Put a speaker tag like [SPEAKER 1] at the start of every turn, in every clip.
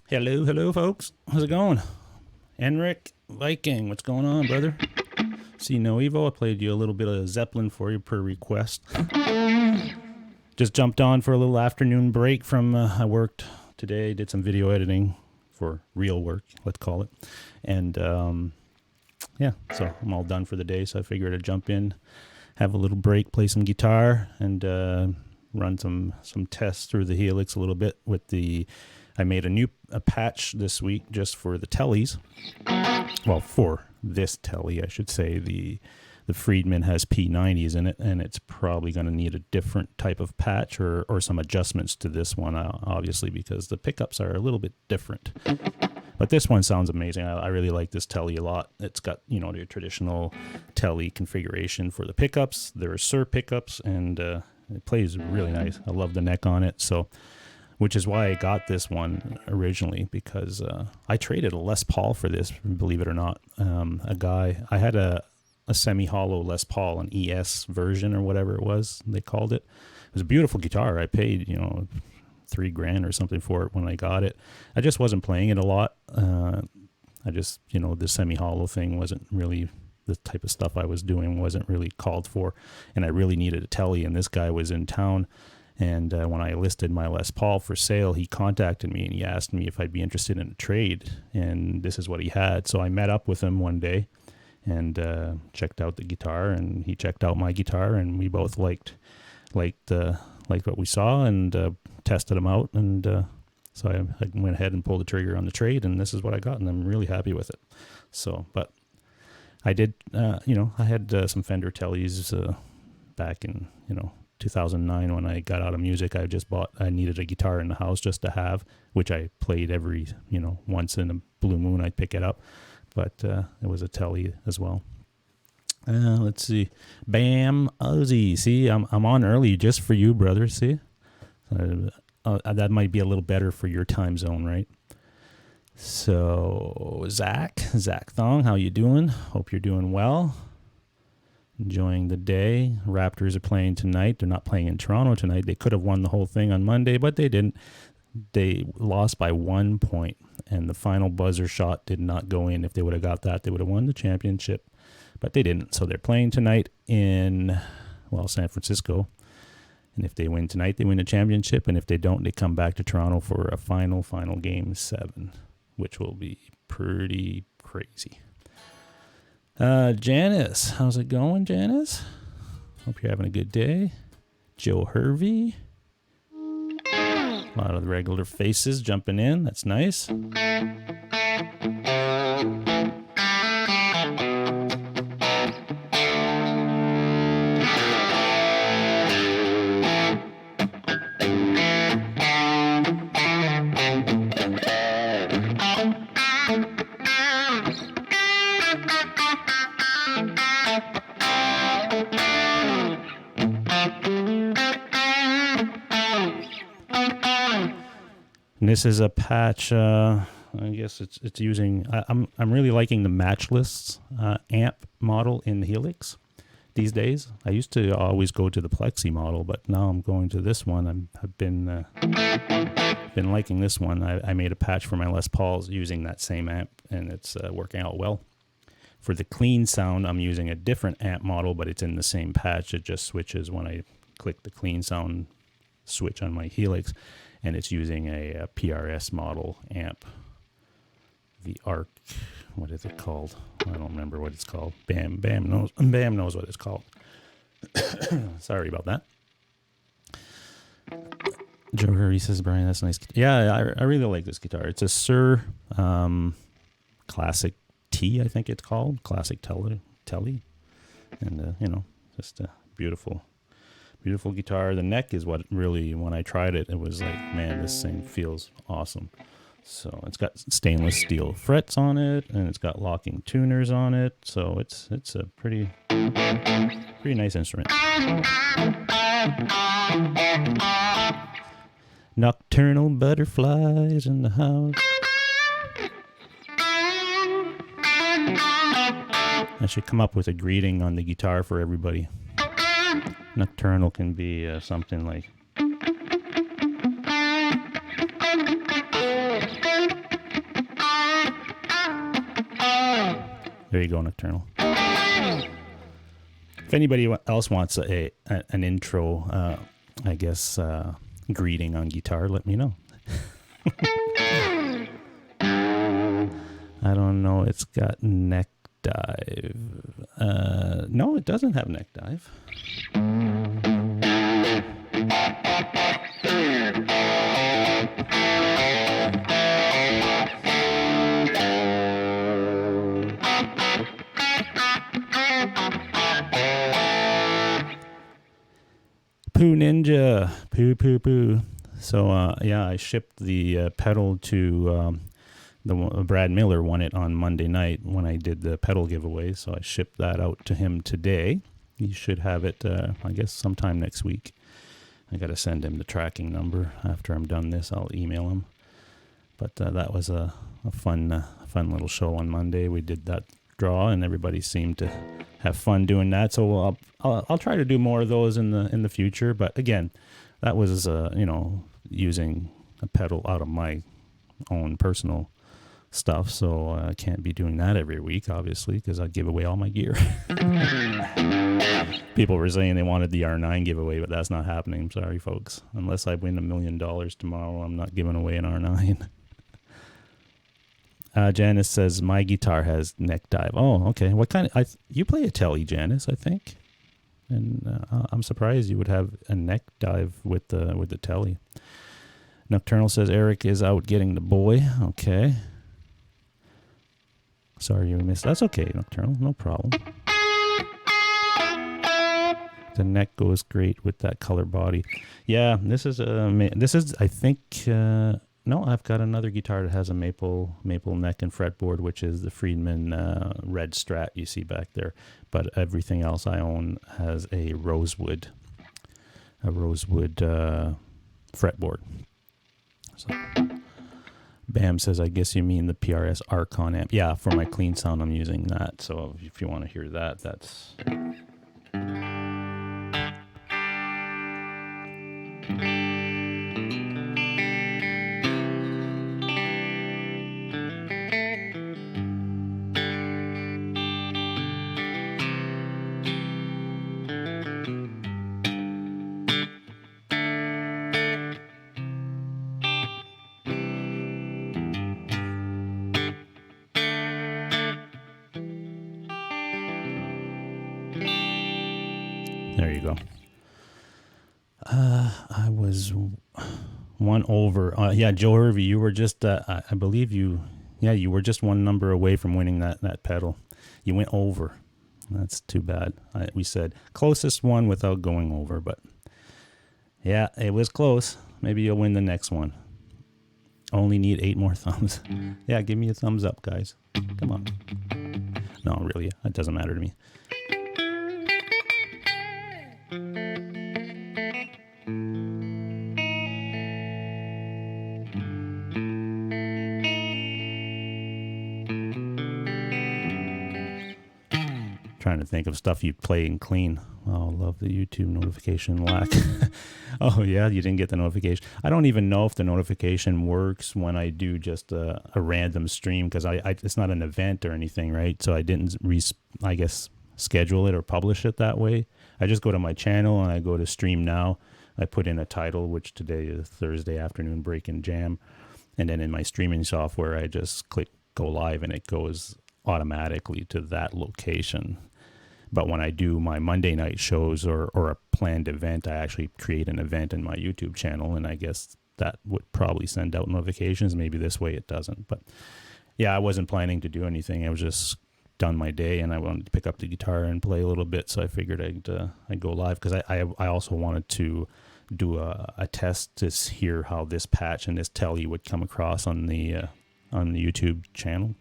[SPEAKER 1] Hello, folks. How's it going? Enric Viking, what's going on, brother? See no Evo. I played you a little bit of Zeppelin for you per request. Just jumped on for a little afternoon break from I worked today, did some video editing for real work, let's call it. And yeah, so I'm all done for the day, so I figured I'd jump in, have a little break, play some guitar, and run some tests through the Helix a little bit with the... I made a patch this week just for the tellies. Well, for this telly, I should say. The Friedman has P90s in it, and it's probably going to need a different type of patch or some adjustments to this one, obviously, because the pickups are a little bit different. But this one sounds amazing. I really like this telly a lot. It's got, you know, the traditional telly configuration for the pickups. There are SMEER pickups, and it plays really nice. I love the neck on it, so... Which is why I got this one originally, because I traded a Les Paul for this, believe it or not. I had a semi-hollow Les Paul, an ES version or whatever it was, they called it. It was a beautiful guitar. I paid, $3,000 or something for it when I got it. I just wasn't playing it a lot. The semi-hollow thing wasn't really the type of stuff I was doing, wasn't really called for. And I really needed a telly, and this guy was in town. And when I listed my Les Paul for sale, he contacted me and he asked me if I'd be interested in a trade. And this is what he had. So I met up with him one day and checked out the guitar, and he checked out my guitar, and we both liked what we saw, and tested them out. And so I went ahead and pulled the trigger on the trade, and this is what I got, and I'm really happy with it. So, but I did, I had some Fender Tellys back in, 2009 when I got out of music. I needed a guitar in the house just to have, which I played every, once in a blue moon I'd pick it up. But it was a Telly as well. Let's see. Bam Ozzy. See, I'm on early just for you, brother. See? That might be a little better for your time zone, right? So, Zach Thong, how you doing? Hope you're doing well. Enjoying the day. Raptors are playing tonight. They're not playing in Toronto tonight. They could have won the whole thing on Monday, but they didn't. They lost by 1 point, and the final buzzer shot did not go in. If they would have got that, they would have won the championship, but they didn't. So they're playing tonight in, San Francisco. And if they win tonight, they win the championship. And if they don't, they come back to Toronto for a final game 7, which will be pretty crazy. Janice, how's it going, Janice? Hope you're having a good day. Joe Hervey. A lot of the regular faces jumping in. That's nice. And this is a patch. I guess it's using. I'm really liking the matchless amp model in Helix these days. I used to always go to the Plexi model, but now I'm going to this one. I've been liking this one. I made a patch for my Les Pauls using that same amp, and it's working out well. For the clean sound, I'm using a different amp model, but it's in the same patch. It just switches when I click the clean sound switch on my Helix. And it's using a PRS model amp. The ARC, what is it called? I don't remember what it's called. Bam knows what it's called. Sorry about that. Joe Hurry says, Brian, that's nice. Yeah, I really like this guitar. It's a SMEER Classic T, I think it's called. Classic Telly. And, just a beautiful guitar. The neck is what really, when I tried it, it was like, man, this thing feels awesome. So it's got stainless steel frets on it, and it's got locking tuners on it. So it's a pretty nice instrument. Nocturnal butterflies in the house. I should come up with a greeting on the guitar for everybody. Nocturnal can be something like, there you go, Nocturnal. If anybody else wants an intro, greeting on guitar, let me know. I don't know. It's got neck dive. No, it doesn't have neck dive. Poo Ninja, poo. So I shipped the pedal to Brad Miller. Won it on Monday night when I did the pedal giveaway. So I shipped that out to him today. He should have it, I guess, sometime next week. I got to send him the tracking number after I'm done this. I'll email him. But that was a fun little show on Monday. We did that draw, and everybody seemed to have fun doing that. So I'll try to do more of those in the future. But again, that was using a pedal out of my own personal stuff, so I can't be doing that every week, obviously, because I'd give away all my gear. People were saying they wanted the R9 giveaway, but that's not happening. I'm sorry, folks. Unless I win $1 million tomorrow, I'm not giving away an R9. Janice says, my guitar has neck dive. Oh, okay. What kind of... you play a telly, Janice, I think. And I'm surprised you would have a neck dive with the telly. Nocturnal says, Eric is out getting the boy. Okay. Sorry you missed. That's okay, Nocturnal. No problem. The neck goes great with that color body. Yeah, this is I think no, I've got another guitar that has a maple neck and fretboard, which is the Friedman red Strat you see back there. But everything else I own has a rosewood fretboard. So, Bam says, I guess you mean the PRS Archon amp. Yeah, for my clean sound, I'm using that. So if you want to hear that, that's... There you go. I was one over. Yeah, Joe Hervey, you were just, I believe you were just one number away from winning that pedal. You went over. That's too bad. We said closest one without going over, but yeah, it was close. Maybe you'll win the next one. Only need 8 more thumbs. Yeah, give me a thumbs up, guys. Come on. No, really, it doesn't matter to me. Trying to think of stuff you'd play and clean. Oh, love the YouTube notification lack. Oh yeah, you didn't get the notification. I don't even know if the notification works when I do just a random stream, because I it's not an event or anything, right? So I didn't I guess schedule it or publish it that way. I just go to my channel and I go to stream now. I put in a title, which today is Thursday afternoon break and jam, and then in my streaming software I just click go live and it goes automatically to that location. But when I do my Monday night shows or a planned event, I actually create an event in my YouTube channel, and I guess that would probably send out notifications. Maybe this way it doesn't. But yeah, I wasn't planning to do anything. I was just done my day, and I wanted to pick up the guitar and play a little bit, so I figured I'd go live, because I also wanted to do a test to hear how this patch and this telly would come across on the YouTube channel.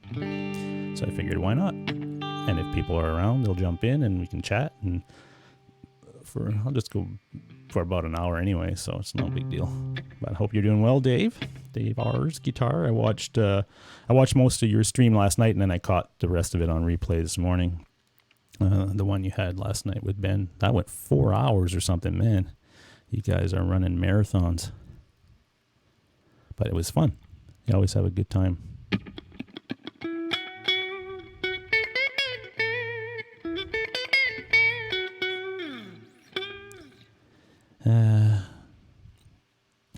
[SPEAKER 1] So I figured, why not? And if people are around, they'll jump in and we can chat. And I'll just go for about an hour anyway, so it's no big deal. But I hope you're doing well, Dave. Dave R's guitar. I watched most of your stream last night, and then I caught the rest of it on replay this morning. The one you had last night with Ben, that went 4 hours or something. Man, you guys are running marathons. But it was fun. You always have a good time.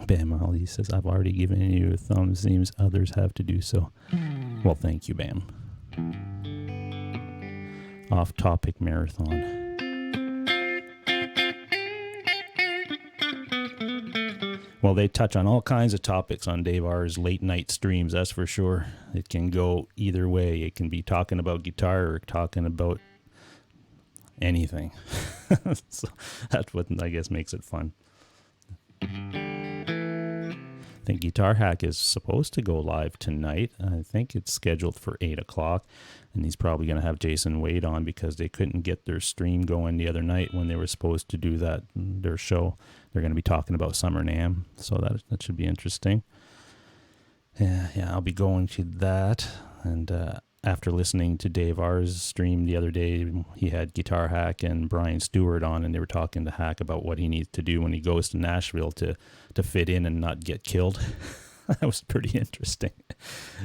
[SPEAKER 1] Bam Ali says, I've already given you a thumb. Seems others have to do so. Well, thank you, Bam. Off-topic marathon. Well, they touch on all kinds of topics on Dave R's late night streams, that's for sure. It can go either way. It can be talking about guitar or talking about anything. So that's what I guess makes it fun. I think Guitar Hack is supposed to go live tonight. I think it's scheduled for 8 o'clock, and he's probably going to have Jason Wade on because they couldn't get their stream going the other night when they were supposed to do their show. They're going to be talking about Summer NAMM, so that should be interesting. Yeah, I'll be going to that, and after listening to Dave R's stream the other day, he had Guitar Hack and Brian Stewart on, and they were talking to Hack about what he needs to do when he goes to Nashville to fit in and not get killed. That was pretty interesting.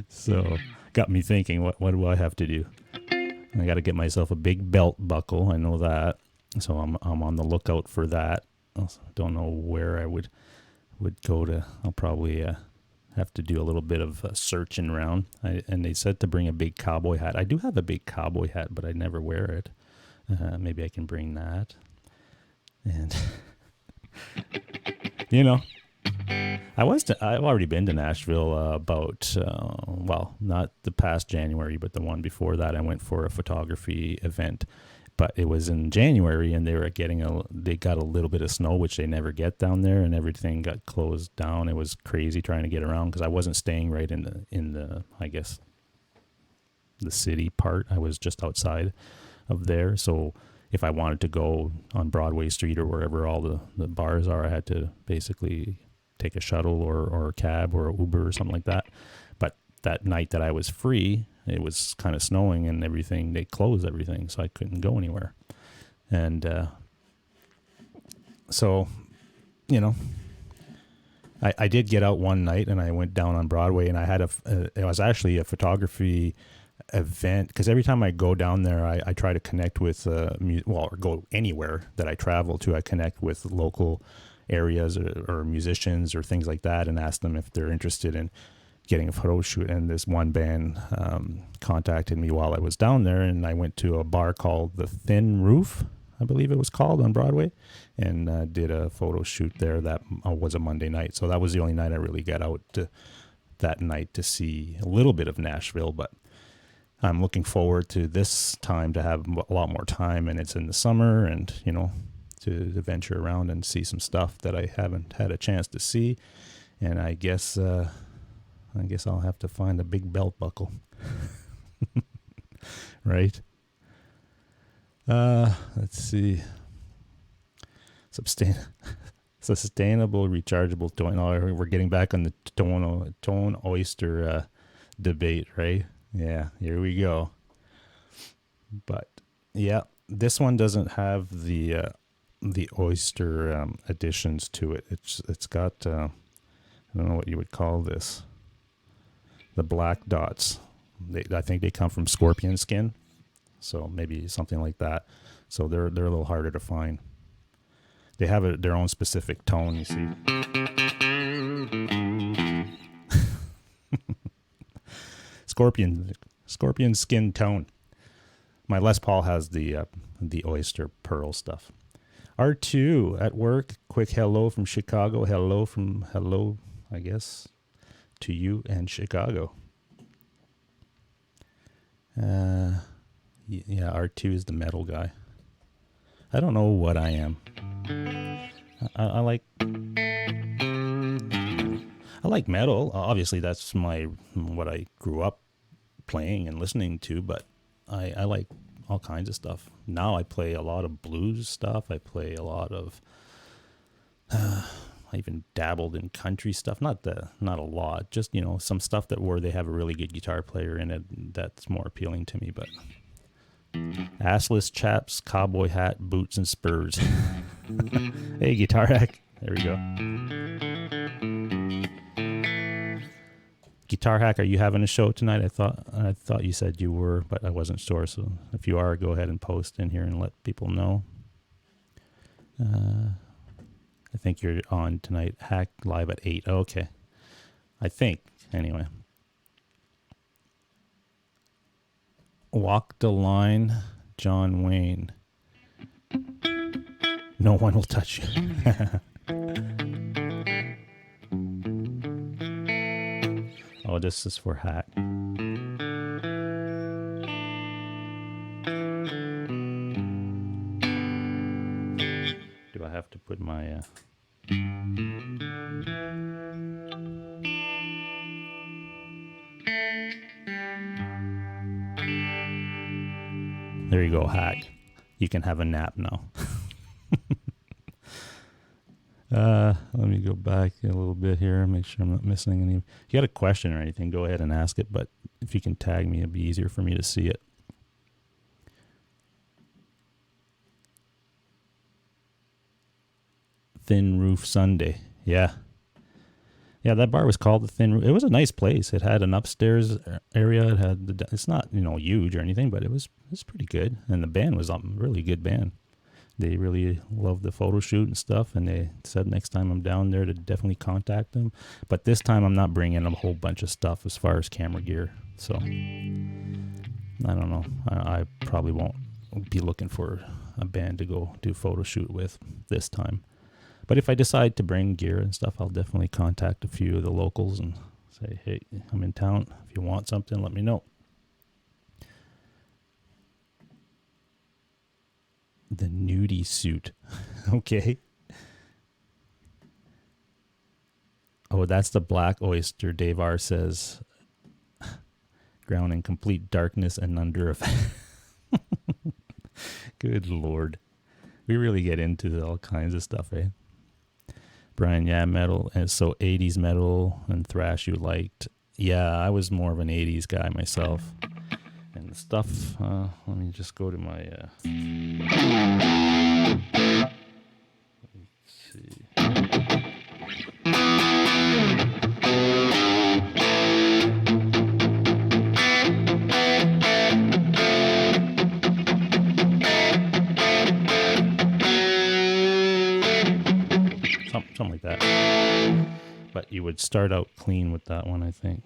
[SPEAKER 1] So got me thinking, what do I have to do? I got to get myself a big belt buckle. I know that. So I'm on the lookout for that. I don't know where I would go to. I'll probably have to do a little bit of searching around. And they said to bring a big cowboy hat. I do have a big cowboy hat, but I never wear it. Maybe I can bring that. And you know, I've already been to Nashville about not the past January, but the one before that. I went for a photography event, but it was in January, and they got a little bit of snow, which they never get down there, and everything got closed down. It was crazy trying to get around because I wasn't staying right in the I guess the city part. I was just outside of there, so if I wanted to go on Broadway Street or wherever all the bars are, I had to basically take a shuttle or a cab or an Uber or something like that. But that night that I was free, it was kind of snowing and everything. They closed everything, so I couldn't go anywhere. And so, I did get out one night and I went down on Broadway, and I had it was actually a photography event, because every time I go down there, I try to connect with or go anywhere that I travel to. I connect with local areas or musicians or things like that, and ask them if they're interested in getting a photo shoot. And this one band contacted me while I was down there, and I went to a bar called the Thin Roof, I believe it was called, on Broadway, and did a photo shoot there. That was a Monday night, so that was the only night I really got out that night to see a little bit of Nashville. But I'm looking forward to this time to have a lot more time, and it's in the summer, and to venture around and see some stuff that I haven't had a chance to see. And I guess I'll have to find a big belt buckle. Right? Let's see. Sustainable rechargeable tone. Oh, we're getting back on the tone oyster debate, right? Yeah, here we go. But yeah, this one doesn't have the oyster additions to it. It's got I don't know what you would call this. The black dots. I think they come from scorpion skin, so maybe something like that. So they're a little harder to find. They have their own specific tone, you see. Scorpion skin tone. My Les Paul has the oyster pearl stuff. R2 at work. Quick hello from Chicago. Hello, I guess, to you and Chicago. Yeah, R2 is the metal guy. I don't know what I am. I like metal. Obviously, that's what I grew up playing and listening to, but I like all kinds of stuff. Now I play a lot of blues stuff. I play a lot of I even dabbled in country stuff. Not a lot, just some stuff where they have a really good guitar player in it. That's more appealing to me. But assless chaps, cowboy hat, boots, and spurs. Hey, guitar hack. There we go. Guitar hack, are you having a show tonight? I thought you said you were, but I wasn't sure. So if you are, go ahead and post in here and let people know. I think you're on tonight. Hack live at 8. Okay. I think, anyway. Walk the line, John Wayne. No one will touch you. Oh, this is for Hack. Do I have to put my... There you go, Hack. You can have a nap now. Let me go back a little bit here, make sure I'm not missing any. If you got a question or anything, go ahead and ask it, but if you can tag me, it'd be easier for me to see it. Thin Roof Sunday. Yeah. Yeah, that bar was called the Thin Roof. It was a nice place. It had an upstairs area. It had it's not huge or anything, but it's pretty good. And the band was a really good band. They really loved the photo shoot and stuff, and they said next time I'm down there to definitely contact them. But this time I'm not bringing a whole bunch of stuff as far as camera gear. So I don't know. I probably won't be looking for a band to go do a photo shoot with this time. But if I decide to bring gear and stuff, I'll definitely contact a few of the locals and say, hey, I'm in town. If you want something, let me know. The nudie suit. Okay. Oh, that's the Black Oyster. Dave R. says, ground in complete darkness and under a... Good Lord. We really get into all kinds of stuff, eh? Brian, yeah, metal. And so 80s metal and thrash you liked. Yeah, I was more of an 80s guy myself. And the stuff, let me just go to my... let's see. Something like that. But you would start out clean with that one, I think.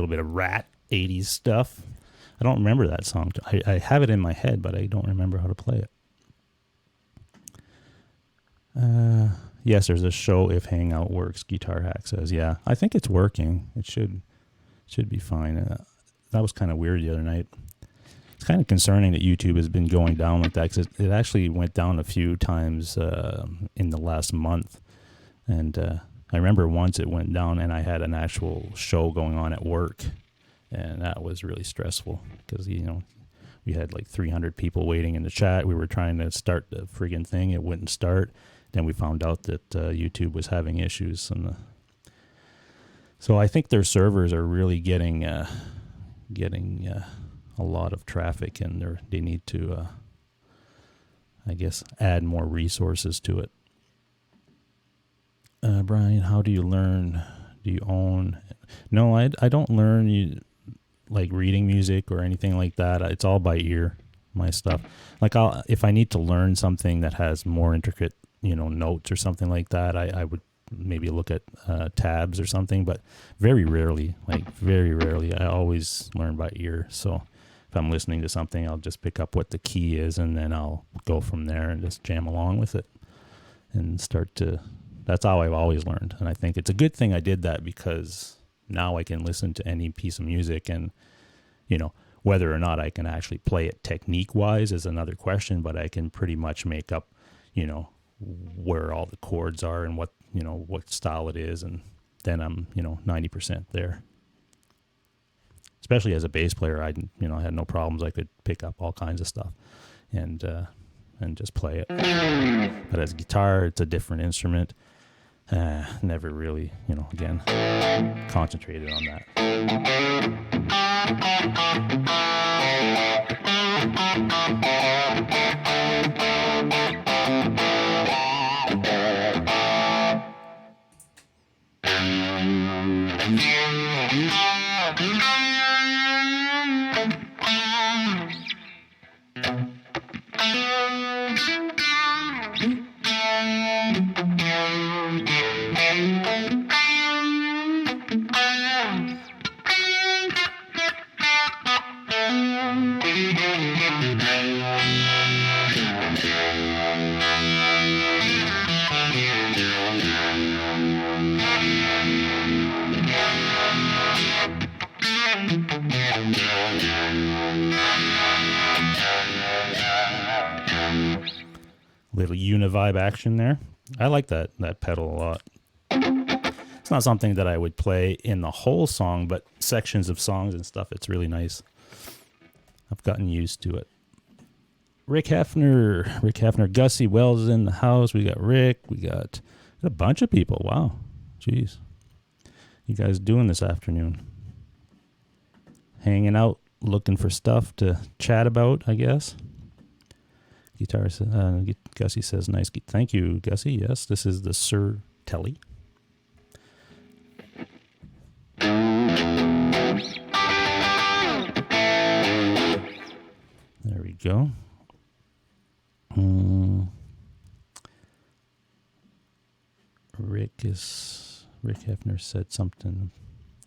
[SPEAKER 1] Bit of Rat 80s stuff. I don't remember that song. I have it in my head, but I don't remember how to play it. Yes, there's a show if Hangout works. Guitar Hack says, yeah, I think it's working. It should be fine. That was kind of weird the other night. It's kind of concerning that YouTube has been going down like that, because it actually went down a few times in the last month. And I remember once it went down and I had an actual show going on at work, and that was really stressful because, we had like 300 people waiting in the chat. We were trying to start the friggin' thing. It wouldn't start. Then we found out that YouTube was having issues. So I think their servers are really getting a lot of traffic, and they need to, I guess, add more resources to it. Brian, how do you learn? Do you own? No, I don't learn like reading music or anything like that. It's all by ear, my stuff. Like if I need to learn something that has more intricate, notes or something like that, I would maybe look at tabs or something, but very rarely, I always learn by ear. So if I'm listening to something, I'll just pick up what the key is, and then I'll go from there and just jam along with it and start to... That's how I've always learned. And I think it's a good thing I did that, because now I can listen to any piece of music, and, whether or not I can actually play it technique-wise is another question, but I can pretty much make up, where all the chords are and what style it is. And then I'm, 90% there. Especially as a bass player, I had no problems. I could pick up all kinds of stuff and just play it. But as a guitar, it's a different instrument. Never really, again, concentrated on that. Little univibe action there. I like that pedal a lot. It's not something that I would play in the whole song, but sections of songs and stuff, it's really nice. I've gotten used to it. Rick Hefner, Gussie Wells is in the house. We got Rick. We got a bunch of people. Wow. Jeez. You guys doing this afternoon? Hanging out, looking for stuff to chat about, I guess. Gussie says, nice. Thank you, Gussie. Yes, this is the Sir Telly. There we go. Rick Hefner said something.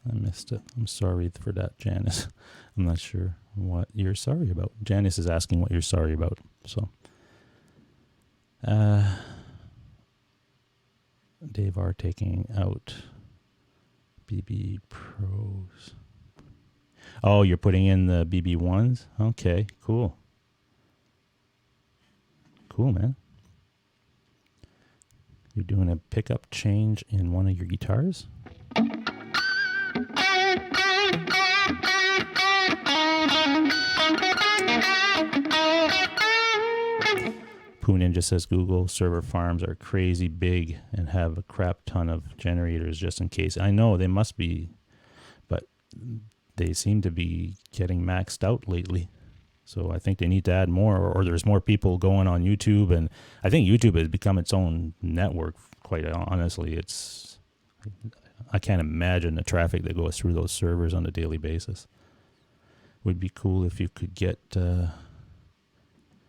[SPEAKER 1] I missed it. I'm sorry for that, Janice. I'm not sure what you're sorry about. Janice is asking what you're sorry about. So, Dave R taking out BB Pros. Oh, you're putting in the BB1s? Okay, cool. Cool, man. You're doing a pickup change in one of your guitars? Pooh Ninja says Google server farms are crazy big and have a crap ton of generators just in case. I know they must be, but they seem to be getting maxed out lately. So I think they need to add more, or there's more people going on YouTube, and I think YouTube has become its own network. Quite honestly, I can't imagine the traffic that goes through those servers on a daily basis. Would be cool if you could get.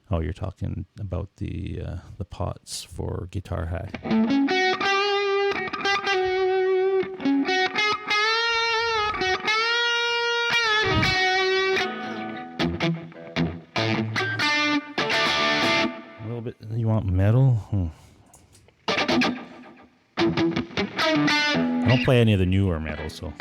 [SPEAKER 1] You're talking about the pots for Guitar Hack. You want metal? I don't play any of the newer metal, so.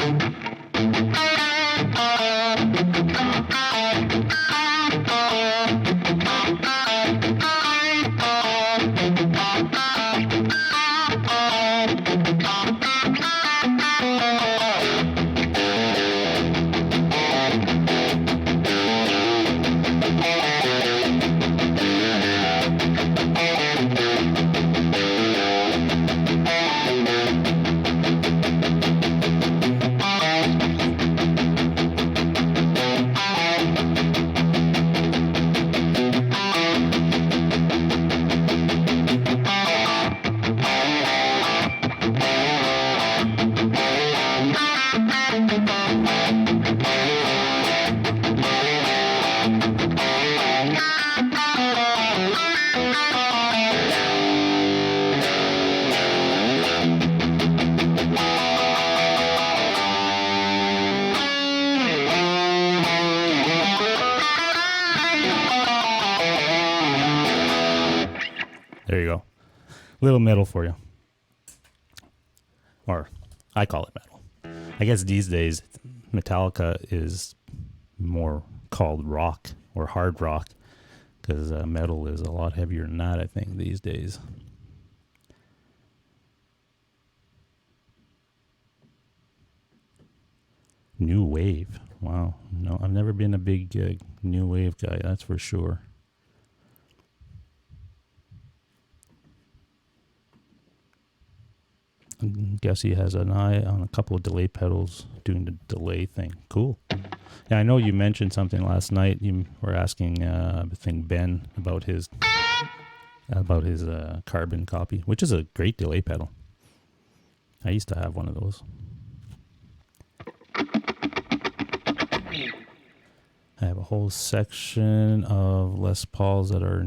[SPEAKER 1] There you go. Little metal for you. Or I call it metal. I guess these days Metallica is more called rock or hard rock, because metal is a lot heavier than that, I think, these days. New wave. Wow. No, I've never been a big new wave guy, that's for sure. I guess he has an eye on a couple of delay pedals doing the delay thing. Cool. Yeah, I know you mentioned something last night. You were asking, I think, Ben about his carbon copy, which is a great delay pedal. I used to have one of those. I have a whole section of Les Pauls that are...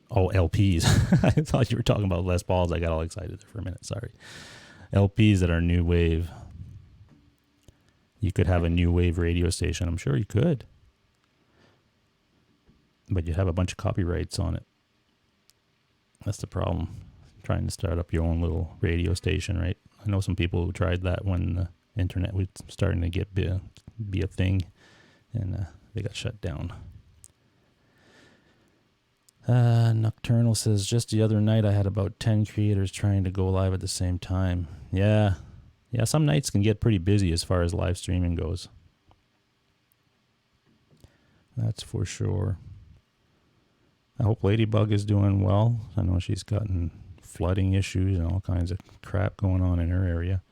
[SPEAKER 1] LPs. I thought you were talking about Les Pauls. I got all excited there for a minute. Sorry. LPs that are new wave. You could have a new wave radio station. I'm sure you could. But you'd have a bunch of copyrights on it. That's the problem. Trying to start up your own little radio station, right? I know some people who tried that when the internet was starting to be a thing, and they got shut down. Nocturnal says, just the other night I had about 10 creators trying to go live at the same time. Yeah, some nights can get pretty busy as far as live streaming goes. That's for sure. I hope Ladybug is doing well. I know she's gotten flooding issues and all kinds of crap going on in her area,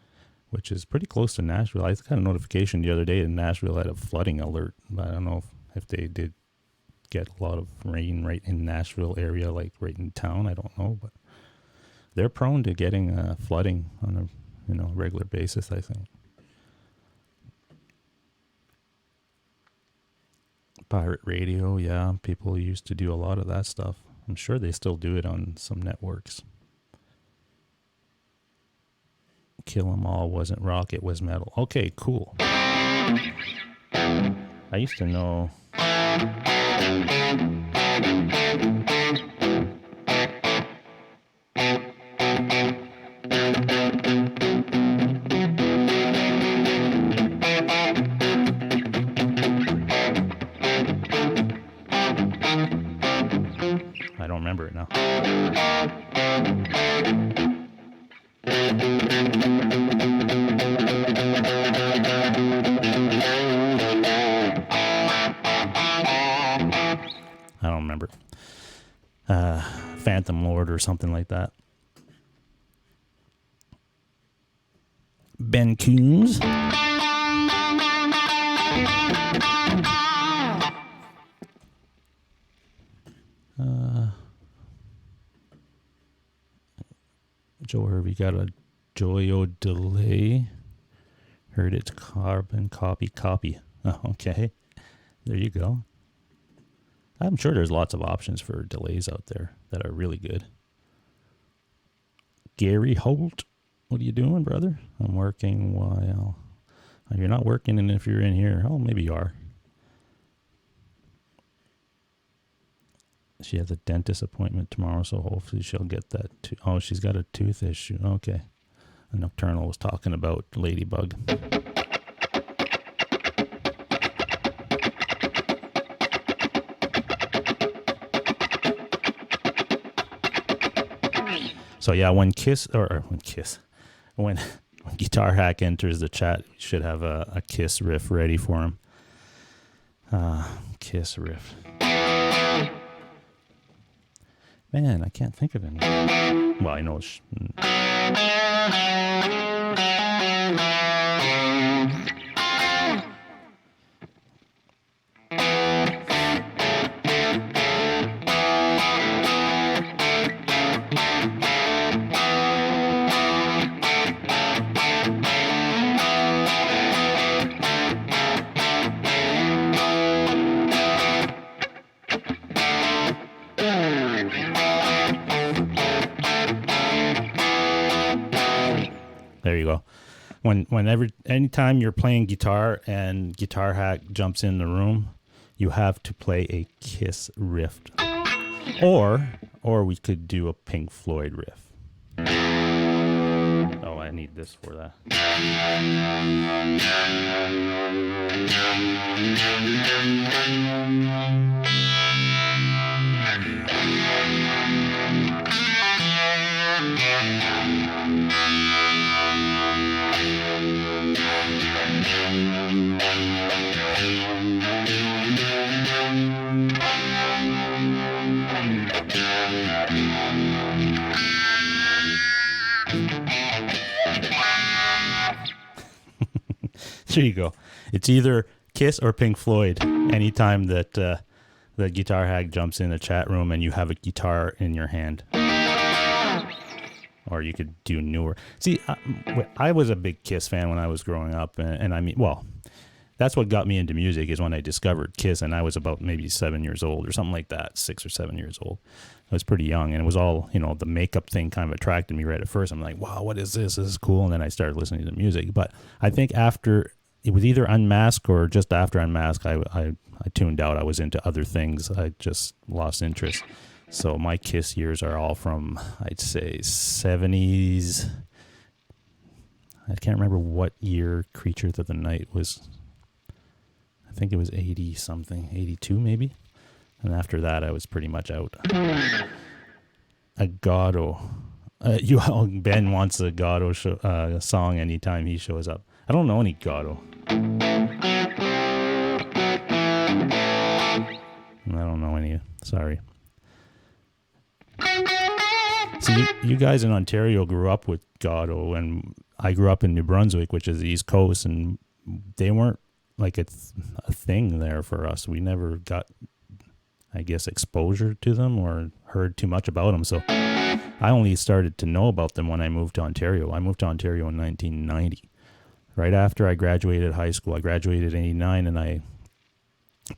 [SPEAKER 1] which is pretty close to Nashville. I got a notification the other day that Nashville had a flooding alert, but I don't know if they did get a lot of rain right in Nashville area, like right in town. I don't know, but they're prone to getting flooding on a regular basis, I think. Pirate radio, yeah, people used to do a lot of that stuff. I'm sure they still do it on some networks. Kill 'Em All wasn't rock, it was metal. Okay, cool. I used to know. I don't remember it now. I don't remember. Phantom Lord or something like that. Ben Coons. Joe Hervey got a Joyo delay. Heard it's carbon copy. Oh, okay. There you go. I'm sure there's lots of options for delays out there that are really good. Gary Holt, what are you doing, brother? I'm working while... You're not working, and if you're in here, oh, maybe you are. She has a dentist appointment tomorrow, so hopefully she'll get that too. Oh, she's got a tooth issue. Okay. A Nocturnal was talking about Ladybug. So yeah, when Guitar Hack enters the chat, you should have a Kiss riff ready for him. Kiss riff. Man, I can't think of any. Well, I know. There you go. Anytime you're playing guitar and Guitar Hack jumps in the room, you have to play a Kiss riff. Or we could do a Pink Floyd riff. Oh, I need this for that. There you go. It's either Kiss or Pink Floyd. Anytime that the Guitar Hack jumps in a chat room and you have a guitar in your hand. Or you could do newer. See, I was a big Kiss fan when I was growing up. And I mean, well, that's what got me into music is when I discovered Kiss. And I was about maybe 7 years old or something like that, 6 or 7 years old. I was pretty young. And it was all, the makeup thing kind of attracted me right at first. I'm like, wow, what is this? This is cool. And then I started listening to music. But I think after... It was either Unmasked or just after Unmasked, I tuned out. I was into other things. I just lost interest. So my Kiss years are all from, I'd say, 70s. I can't remember what year Creatures of the Night was. I think it was 80-something, 82 maybe. And after that, I was pretty much out. A Gatto. Ben wants a Gatto song anytime he shows up. I don't know any Gatto. I don't know any. Sorry. So you guys in Ontario grew up with Gatto, and I grew up in New Brunswick, which is the East Coast, and they weren't like a thing there for us. We never got, I guess, exposure to them or heard too much about them. So I only started to know about them when I moved to Ontario. I moved to Ontario in 1990. Right after I graduated high school. I graduated in 89, and I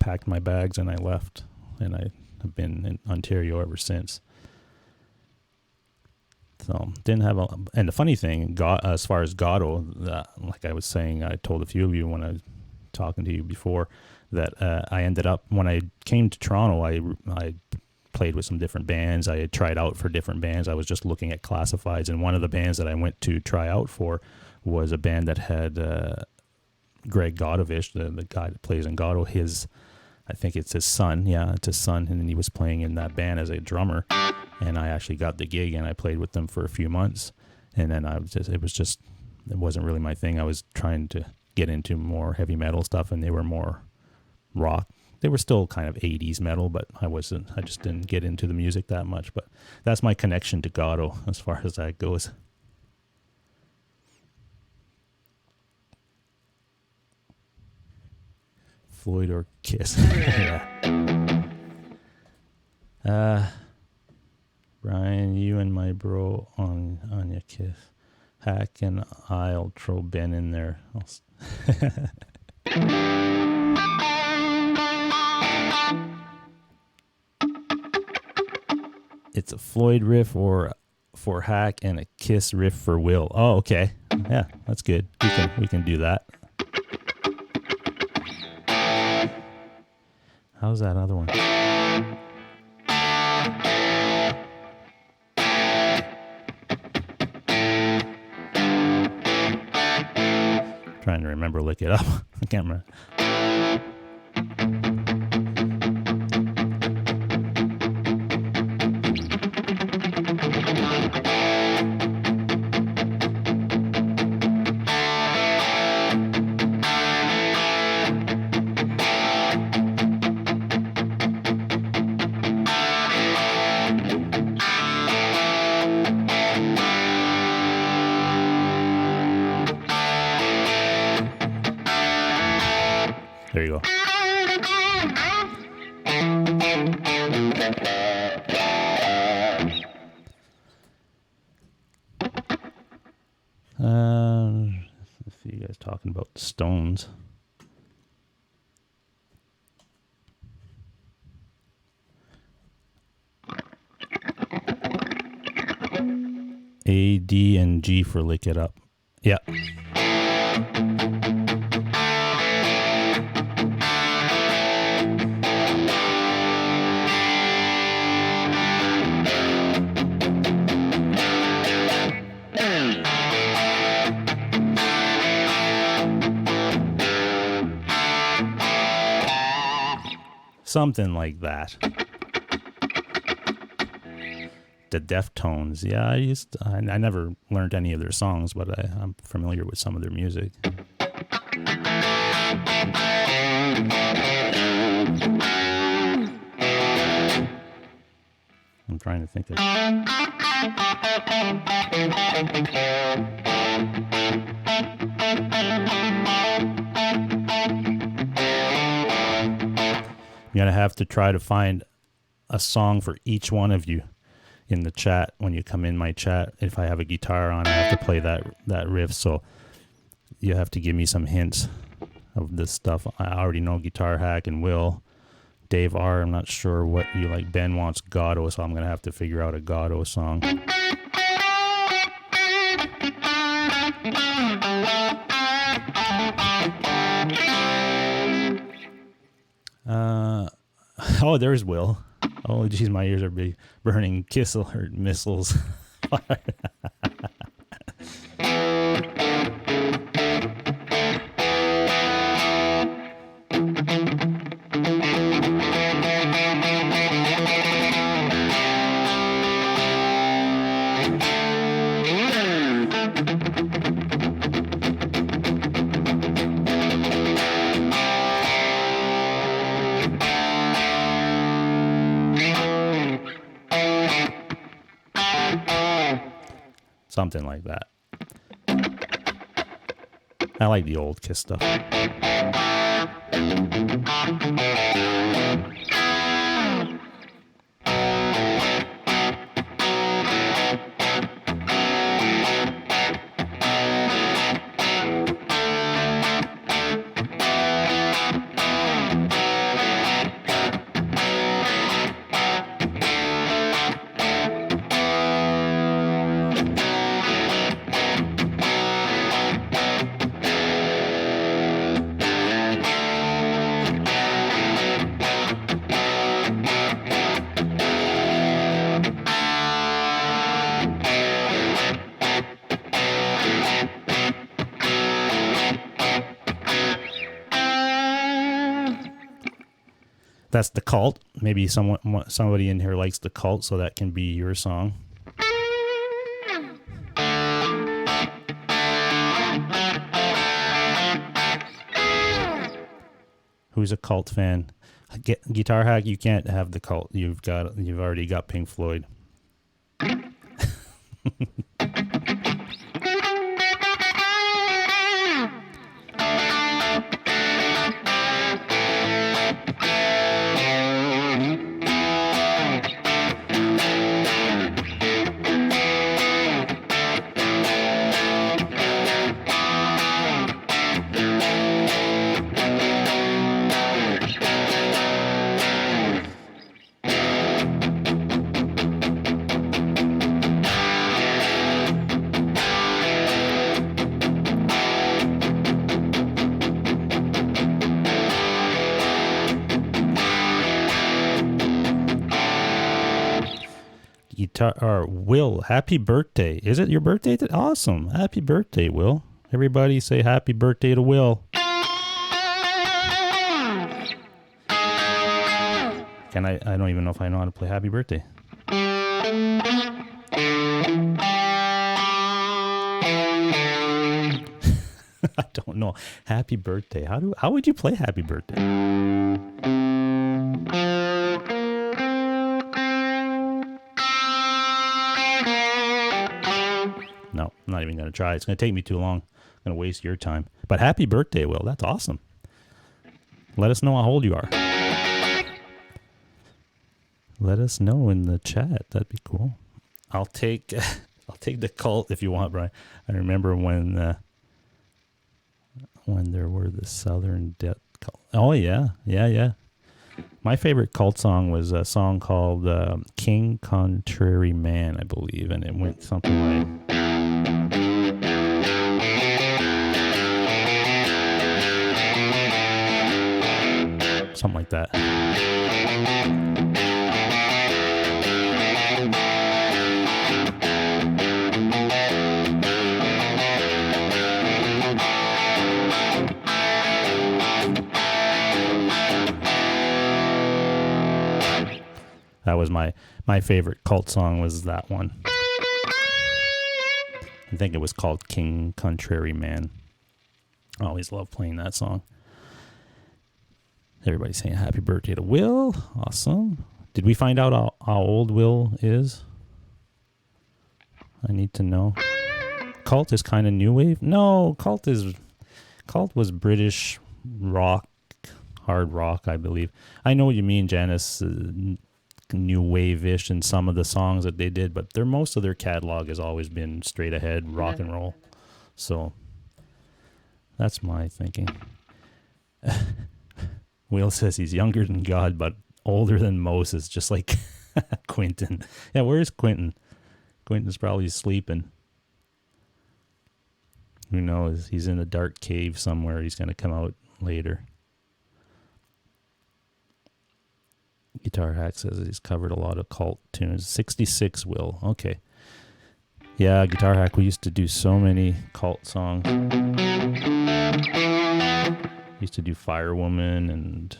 [SPEAKER 1] packed my bags and I left. And I have been in Ontario ever since. So didn't have a... And the funny thing, as far as Gatto, like I was saying, I told a few of you when I was talking to you before, that I ended up, when I came to Toronto, I played with some different bands. I had tried out for different bands. I was just looking at classifieds, and one of the bands that I went to try out for was a band that had Greg Godovich, the guy that plays in Gatto, I think it's his son. Yeah, it's his son, and he was playing in that band as a drummer, and I actually got the gig, and I played with them for a few months, and then it wasn't really my thing. I was trying to get into more heavy metal stuff, and they were more rock. They were still kind of 80s metal, but I just didn't get into the music that much. But that's my connection to Gatto as far as that goes. Floyd or Kiss. Yeah. Brian, you and my bro on your Kiss. Hack and I'll throw Ben in there. It's a Floyd riff for Hack and a Kiss riff for Will. Oh, okay. Yeah, that's good. We can do that. How's that other one? Trying to remember, look it up. I can't remember. There you go. Let's see you guys talking about the Stones. A, D, and G for Lick It Up. Yeah. Something like that. The Deftones. Yeah, I never learned any of their songs, but I'm familiar with some of their music. I'm trying to think of... I'm going to have to try to find a song for each one of you in the chat when you come in my chat. If I have a guitar on, I have to play that riff, so you have to give me some hints of this stuff. I already know Guitar Hack and Will. Dave R., I'm not sure what you like. Ben wants Gatto, so I'm going to have to figure out a Gatto song. Oh, there's Will. Oh, geez, my ears are big. Burning Kiss Alert missiles. Something like that. I like the old Kiss stuff. That's The Cult. Maybe somebody in here likes The Cult, so that can be your song. Who's a Cult fan? Guitar Hack, you can't have The Cult. You've already got Pink Floyd. Will, happy birthday. Is it your birthday? Awesome. Happy birthday, Will. Everybody say happy birthday to Will. I don't even know if I know how to play happy birthday. I don't know. Happy birthday. How would you play happy birthday? No, I'm not even going to try. It's going to take me too long. I'm going to waste your time. But happy birthday, Will. That's awesome. Let us know how old you are. Let us know in the chat. That'd be cool. I'll take The Cult if you want, Brian. I remember when there were the Southern Death Cult. Oh, yeah. My favorite Cult song was a song called King Contrary Man, I believe. And it went something like... something like that. That was my favorite Cult song was that one. I think it was called King Contrary Man. I always love playing that song. Everybody's saying happy birthday to Will. Awesome. Did we find out how old Will is? I need to know. Cult is kind of new wave? No, Cult was British rock, hard rock, I believe. I know what you mean, Janice. New wave-ish in some of the songs that they did, but most of their catalog has always been straight ahead rock and roll. So that's my thinking. Will says he's younger than God, but older than Moses, just like Quentin. Yeah, where's Quentin? Quentin's probably sleeping. Who knows? He's in a dark cave somewhere. He's going to come out later. Guitar Hack says he's covered a lot of Cult tunes. 66, Will. Okay. Yeah, Guitar Hack, we used to do so many Cult songs. Used to do Firewoman and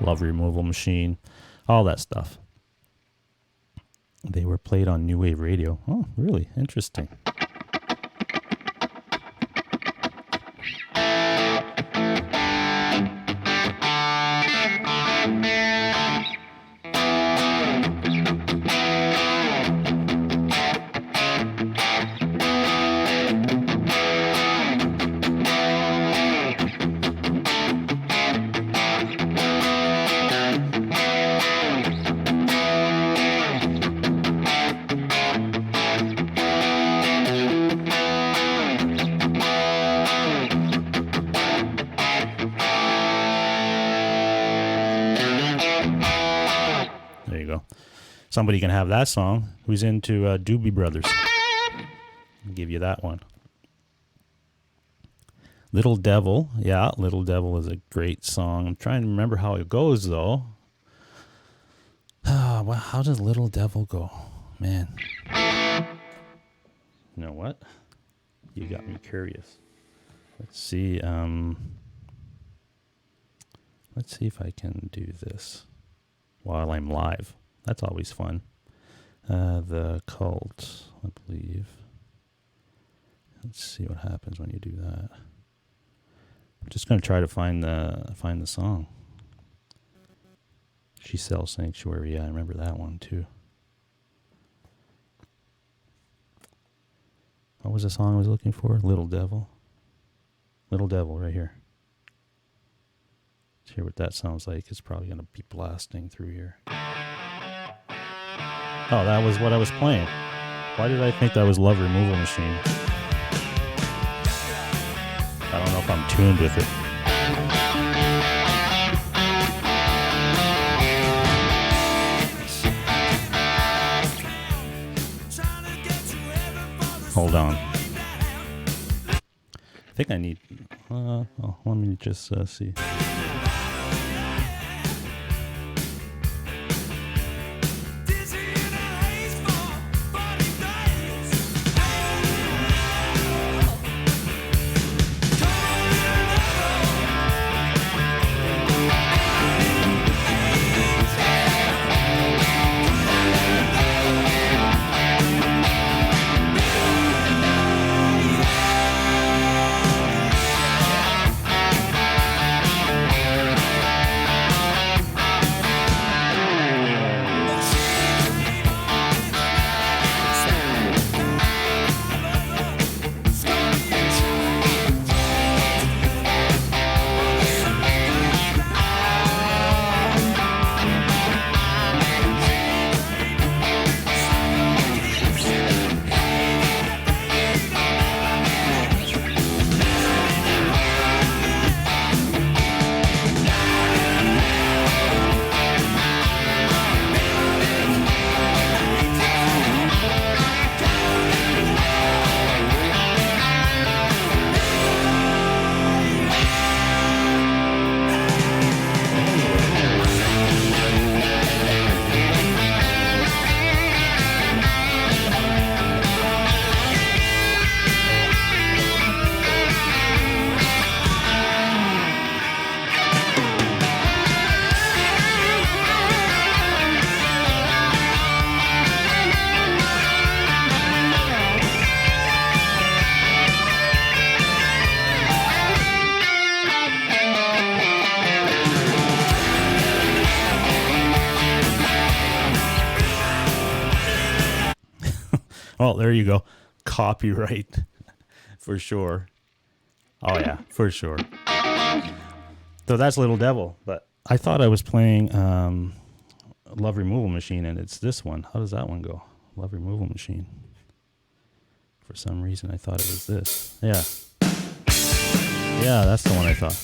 [SPEAKER 1] Love Removal Machine, all that stuff. They were played on New Wave Radio. Oh, really? Interesting. There you go. Somebody can have that song who's into Doobie Brothers. I'll give you that one. Little Devil. Yeah, Little Devil is a great song. I'm trying to remember how it goes, though. Well, how does Little Devil go? Man. You know what? You got me curious. Let's see. Let's see if I can do this while I'm live. That's always fun. The Cult, I believe. Let's see what happens when you do that. I'm just going to try to find the song. She Sells Sanctuary. Yeah, I remember that one too. What was the song I was looking for? Little Devil. Little Devil, right here. Let's hear what that sounds like. It's probably going to be blasting through here. Oh, that was what I was playing. Why did I think that was Love Removal Machine? I don't know if I'm tuned with it. Hold on. I think I need... let me just see. Well, there you go. Copyright for sure. Oh, yeah, for sure. So that's Little Devil, but I thought I was playing Love Removal Machine, and it's this one. How does that one go? Love Removal Machine. For some reason, I thought it was this. Yeah. Yeah, that's the one I thought.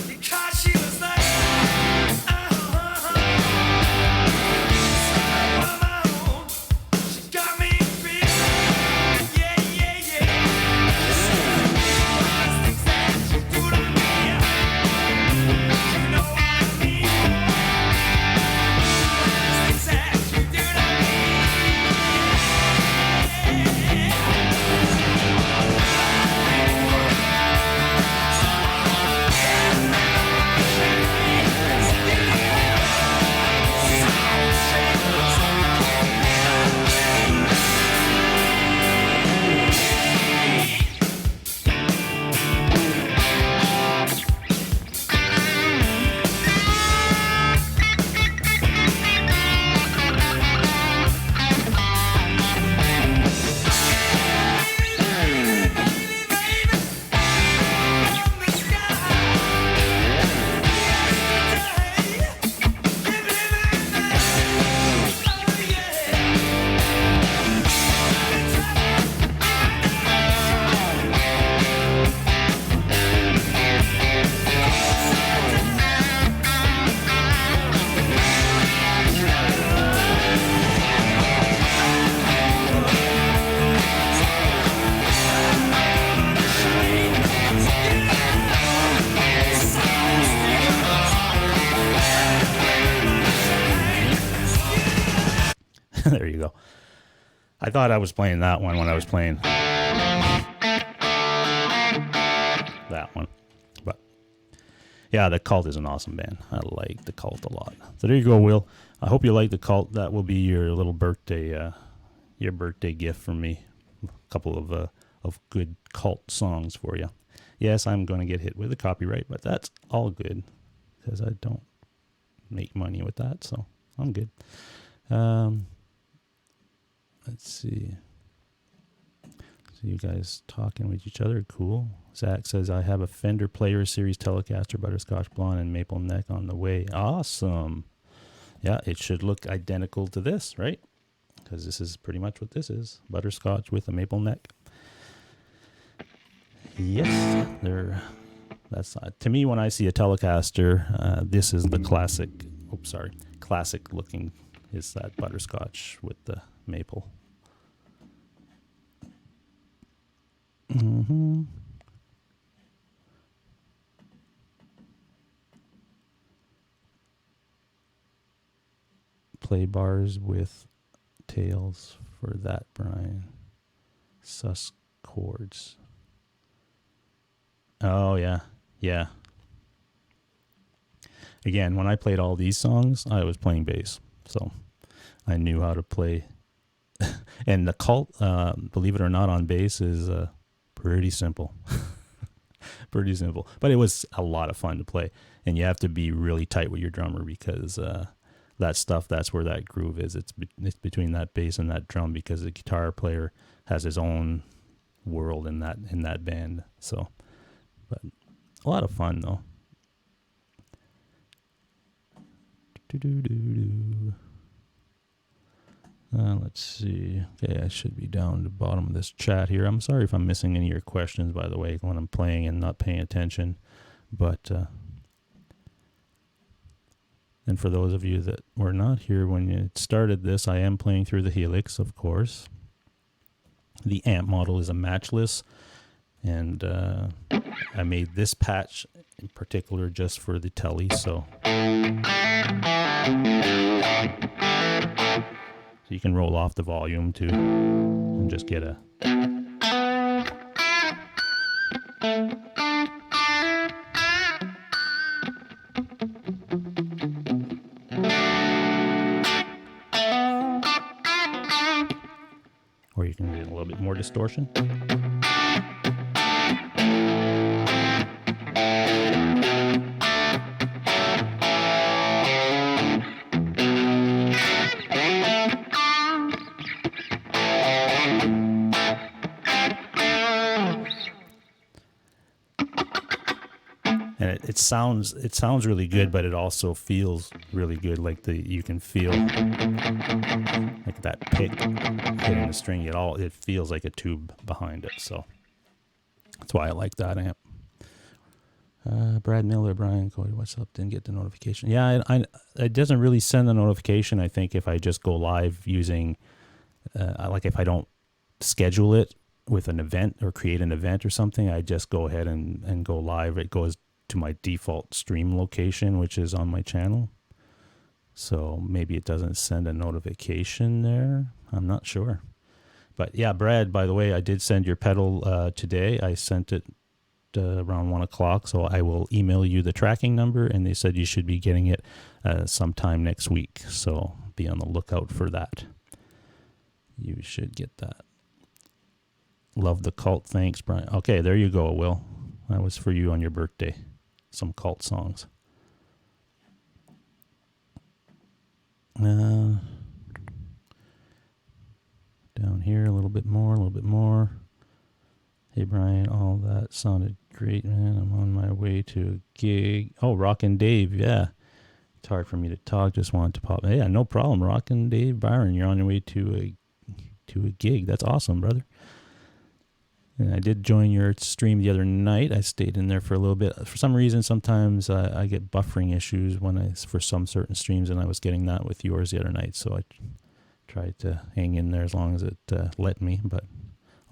[SPEAKER 2] Because she was like
[SPEAKER 1] I thought I was playing that one when I was playing that one. But yeah, the Cult is an awesome band. I like the Cult a lot. So there you go, Will. I hope you like the Cult. That will be your little birthday gift from me. A couple of good Cult songs for you. Yes, I'm going to get hit with a copyright, but that's all good because I don't make money with that, so I'm good. Let's see. So you guys talking with each other, cool. Zach says, I have a Fender Player Series Telecaster, Butterscotch Blonde, and Maple Neck on the way. Awesome. Yeah, it should look identical to this, right? Because this is pretty much what this is. Butterscotch with a maple neck. Yes, that's to me, when I see a Telecaster, this is the classic. Oops, sorry. Classic looking is that butterscotch with the maple. Mm-hmm. Play bars with tails for that, Brian. Sus chords. Oh, yeah. Yeah. Again, when I played all these songs, I was playing bass. So I knew how to play. And the Cult, believe it or not, on bass is pretty simple. Pretty simple. But it was a lot of fun to play. And you have to be really tight with your drummer because that stuff, that's where that groove is. It's between that bass and that drum because the guitar player has his own world in that band. So, but a lot of fun though. Let's see. Okay, I should be down to the bottom of this chat here. I'm sorry if I'm missing any of your questions, by the way, when I'm playing and not paying attention. But and for those of you that were not here when you started this, I am playing through the Helix, of course. The amp model is a matchless, and I made this patch in particular just for the Tele, so you can roll off the volume too and just get a or you can get a little bit more distortion. And it sounds really good, but it also feels really good. Like you can feel like that pick hitting the string. It feels like a tube behind it. So that's why I like that amp. Brad Miller, Brian Cody, what's up? Didn't get the notification. Yeah, it doesn't really send a notification. I think if I just go live using, like if I don't schedule it with an event or create an event or something, I just go ahead and go live. It goes to my default stream location, which is on my channel. So maybe it doesn't send a notification there. I'm not sure. But yeah, Brad, by the way, I did send your pedal today. I sent it around 1 o'clock, so I will email you the tracking number, and they said you should be getting it sometime next week. So be on the lookout for that. You should get that. Love the Cult. Thanks, Brian. Okay, there you go, Will. That was for you on your birthday. Some Cult songs. Down here a little bit more. Hey, Brian, all that sounded great, man. I'm on my way to a gig. Oh, Rockin' Dave, yeah. It's hard for me to talk. Just wanted to pop. Hey, yeah, no problem. Rockin' Dave Byron, you're on your way to a gig. That's awesome, brother. And I did join your stream the other night. I stayed in there for a little bit. For some reason, sometimes I get buffering issues for some certain streams, and I was getting that with yours the other night. So I tried to hang in there as long as it let me. But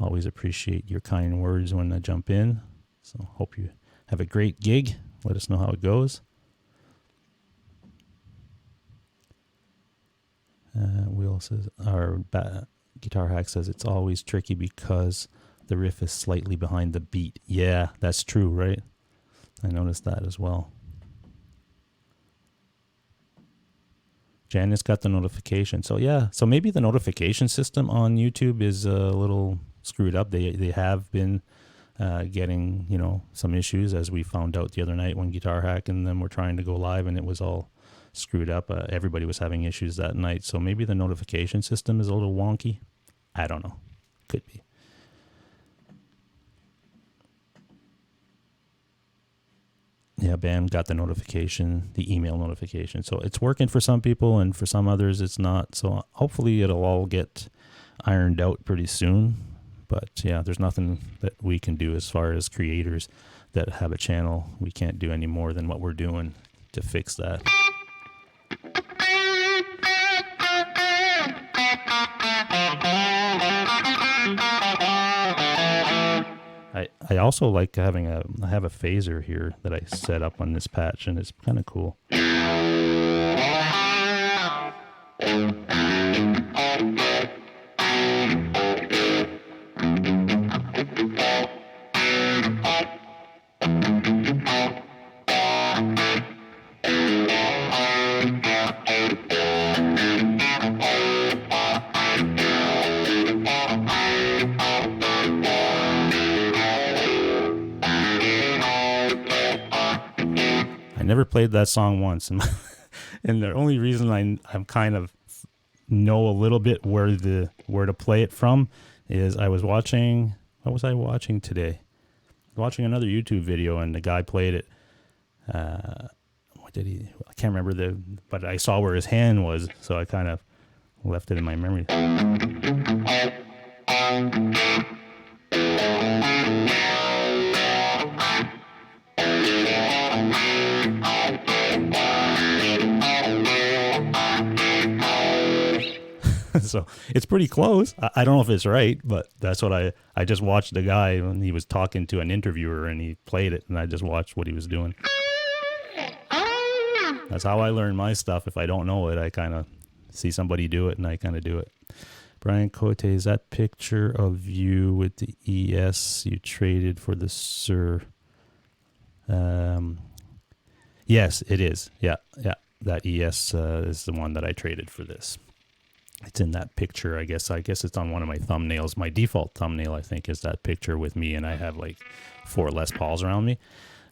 [SPEAKER 1] always appreciate your kind words when I jump in. So hope you have a great gig. Let us know how it goes. Will says, Guitar Hack says it's always tricky because the riff is slightly behind the beat. Yeah, that's true, right? I noticed that as well. Janice got the notification. So yeah, so maybe the notification system on YouTube is a little screwed up. They have been getting, you know, some issues, as we found out the other night when Guitar Hack and them were trying to go live and it was all screwed up. Everybody was having issues that night. So maybe the notification system is a little wonky. I don't know. Could be. Yeah, Bam got the notification, the email notification. So it's working for some people and for some others it's not. So hopefully it'll all get ironed out pretty soon. But yeah, there's nothing that we can do as far as creators that have a channel. We can't do any more than what we're doing to fix that. I also like having I have a phaser here that I set up on this patch, and it's kind of cool. I never played that song once, and the only reason I'm kind of know a little bit where to play it from is I was watching, what was I watching today? Watching another YouTube video, and the guy played it. What did he? I can't remember but I saw where his hand was, so I kind of left it in my memory. So it's pretty close. I don't know if it's right, but that's what I just watched the guy when he was talking to an interviewer and he played it, and I just watched what he was doing. That's how I learn my stuff. If I don't know it, I kind of see somebody do it and I kind of do it. Brian Cote, is that picture of you with the ES you traded for the SMEER? Yes, it is. Yeah. That ES is the one that I traded for this. It's in that picture, I guess. I guess it's on one of my thumbnails. My default thumbnail, I think, is that picture with me, and I have like 4 Les Pauls around me.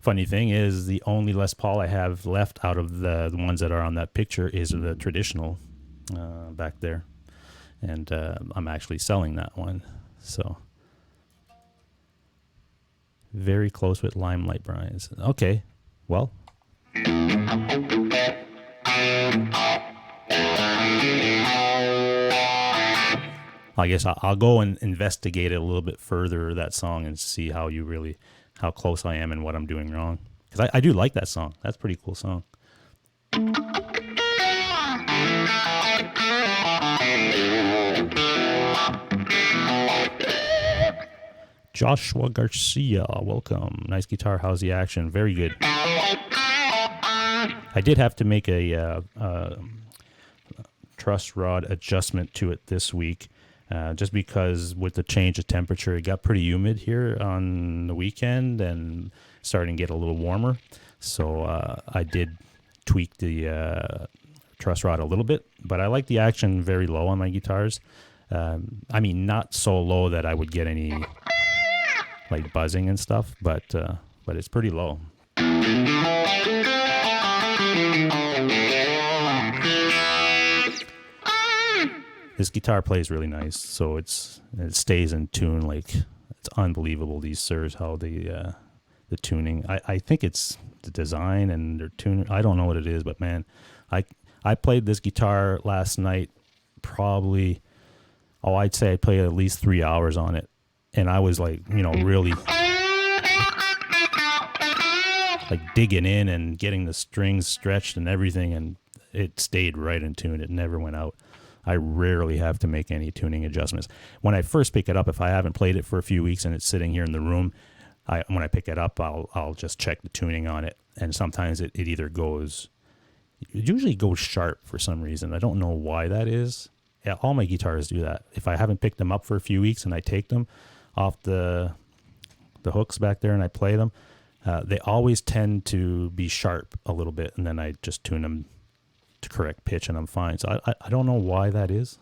[SPEAKER 1] Funny thing is, the only Les Paul I have left out of the ones that are on that picture is the traditional back there. And I'm actually selling that one. So, very close with Limelight, Brian. Okay, well. I guess I'll go and investigate it a little bit further, that song, and see how close I am and what I'm doing wrong. Because I do like that song. That's a pretty cool song. Joshua Garcia, welcome. Nice guitar. How's the action? Very good. I did have to make a truss rod adjustment to it this week. Just because with the change of temperature, it got pretty humid here on the weekend and starting to get a little warmer. So I did tweak the truss rod a little bit, but I like the action very low on my guitars. I mean, not so low that I would get any like buzzing and stuff, but it's pretty low. This guitar plays really nice, so it stays in tune. Like, it's unbelievable, these SMEERs, how the tuning. I think it's the design and their tuning. I don't know what it is, but man, I played this guitar last night. Probably, I'd say I played at least 3 hours on it, and I was like, really like digging in and getting the strings stretched and everything, and it stayed right in tune. It never went out. I rarely have to make any tuning adjustments. When I first pick it up, if I haven't played it for a few weeks and it's sitting here in the room, when I pick it up, I'll just check the tuning on it. And sometimes it usually goes sharp for some reason. I don't know why that is. Yeah, all my guitars do that. If I haven't picked them up for a few weeks and I take them off the hooks back there and I play them, they always tend to be sharp a little bit, and then I just tune them to correct pitch and I'm fine. So I don't know why that is.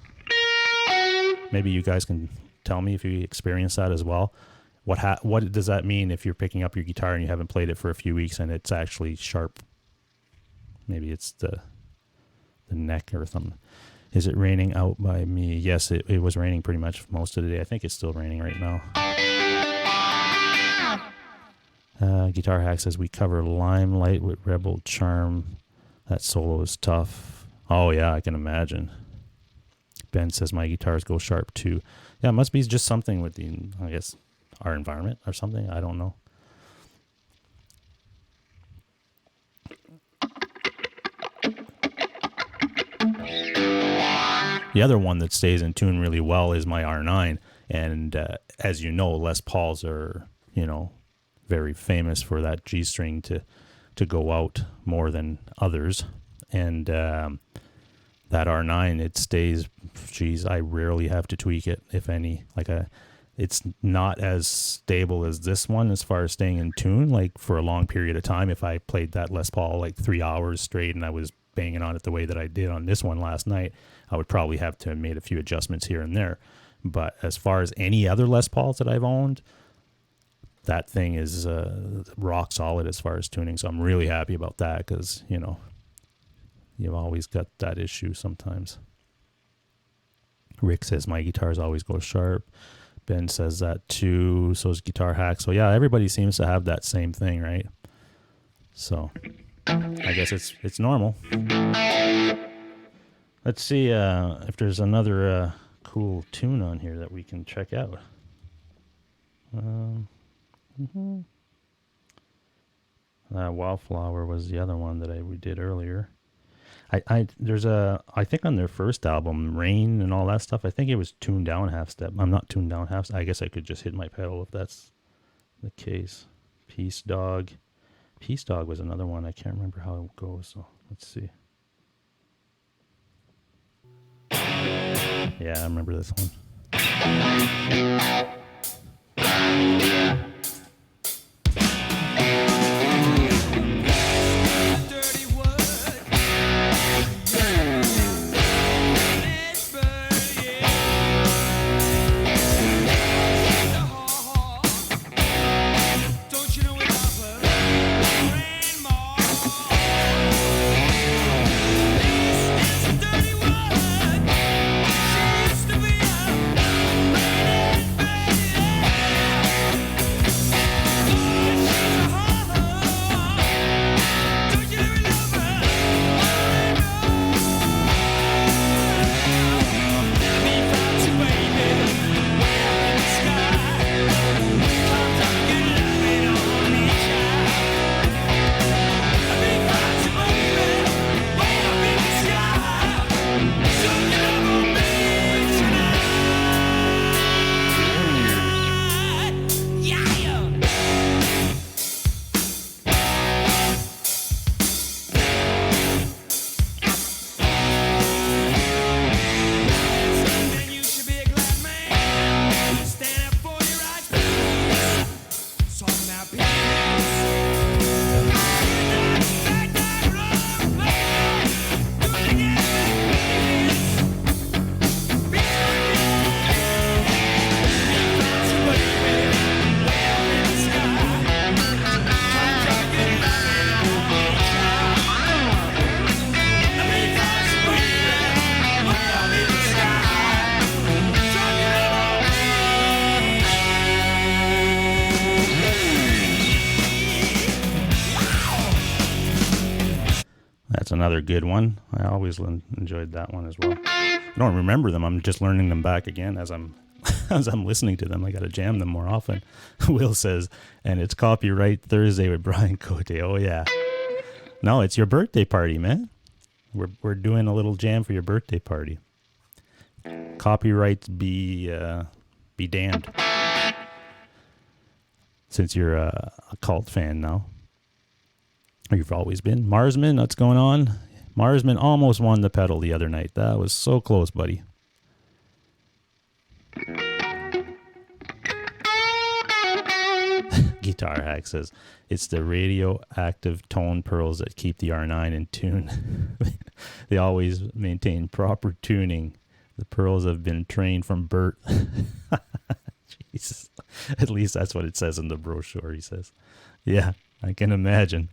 [SPEAKER 1] Maybe you guys can tell me if you experience that as well. What does that mean if you're picking up your guitar and you haven't played it for a few weeks and it's actually sharp? Maybe it's the neck or something. Is it raining out by me? Yes, it was raining pretty much most of the day. I think it's still raining right now. Guitar Hack says, we cover Limelight with Rebel Charm. That solo is tough. Oh, yeah, I can imagine. Ben says, my guitars go sharp too. Yeah, it must be just something with I guess, our environment or something. I don't know. The other one that stays in tune really well is my R9. And as you know, Les Pauls are, very famous for that G string to go out more than others. And that R9, it stays, I rarely have to tweak it, if any. It's not as stable as this one as far as staying in tune, like for a long period of time. If I played that Les Paul like 3 hours straight and I was banging on it the way that I did on this one last night, I would probably have to have made a few adjustments here and there. But as far as any other Les Pauls that I've owned, that thing is rock solid as far as tuning. So I'm really happy about that because, you've always got that issue sometimes. Rick says, my guitars always go sharp. Ben says that too. So is Guitar Hack. So yeah, everybody seems to have that same thing, right? So I guess it's normal. Let's see if there's another cool tune on here that we can check out. Wildflower was the other one that we did earlier. I think on their first album, Rain and all that stuff, I think it was tuned down half step. I'm not tuned down half step. I guess I could just hit my pedal if that's the case. Peace Dog. Peace Dog was another one. I can't remember how it goes, so let's see. Yeah, I remember this one. Another good one. I always enjoyed that one as well. I don't remember them. I'm just learning them back again as I'm listening to them. I got to jam them more often. Will says, and it's Copyright Thursday with Brian Cote. Oh yeah. No, it's your birthday party, man. We're doing a little jam for your birthday party. Copyrights be damned. Since you're a cult fan now. You've always been. Marsman, what's going on? Marsman almost won the pedal the other night. That was so close, buddy. Guitar Hack says, it's the radioactive tone pearls that keep the R9 in tune. They always maintain proper tuning. The pearls have been trained from Bert. Jesus. At least that's what it says in the brochure, he says. Yeah, I can imagine.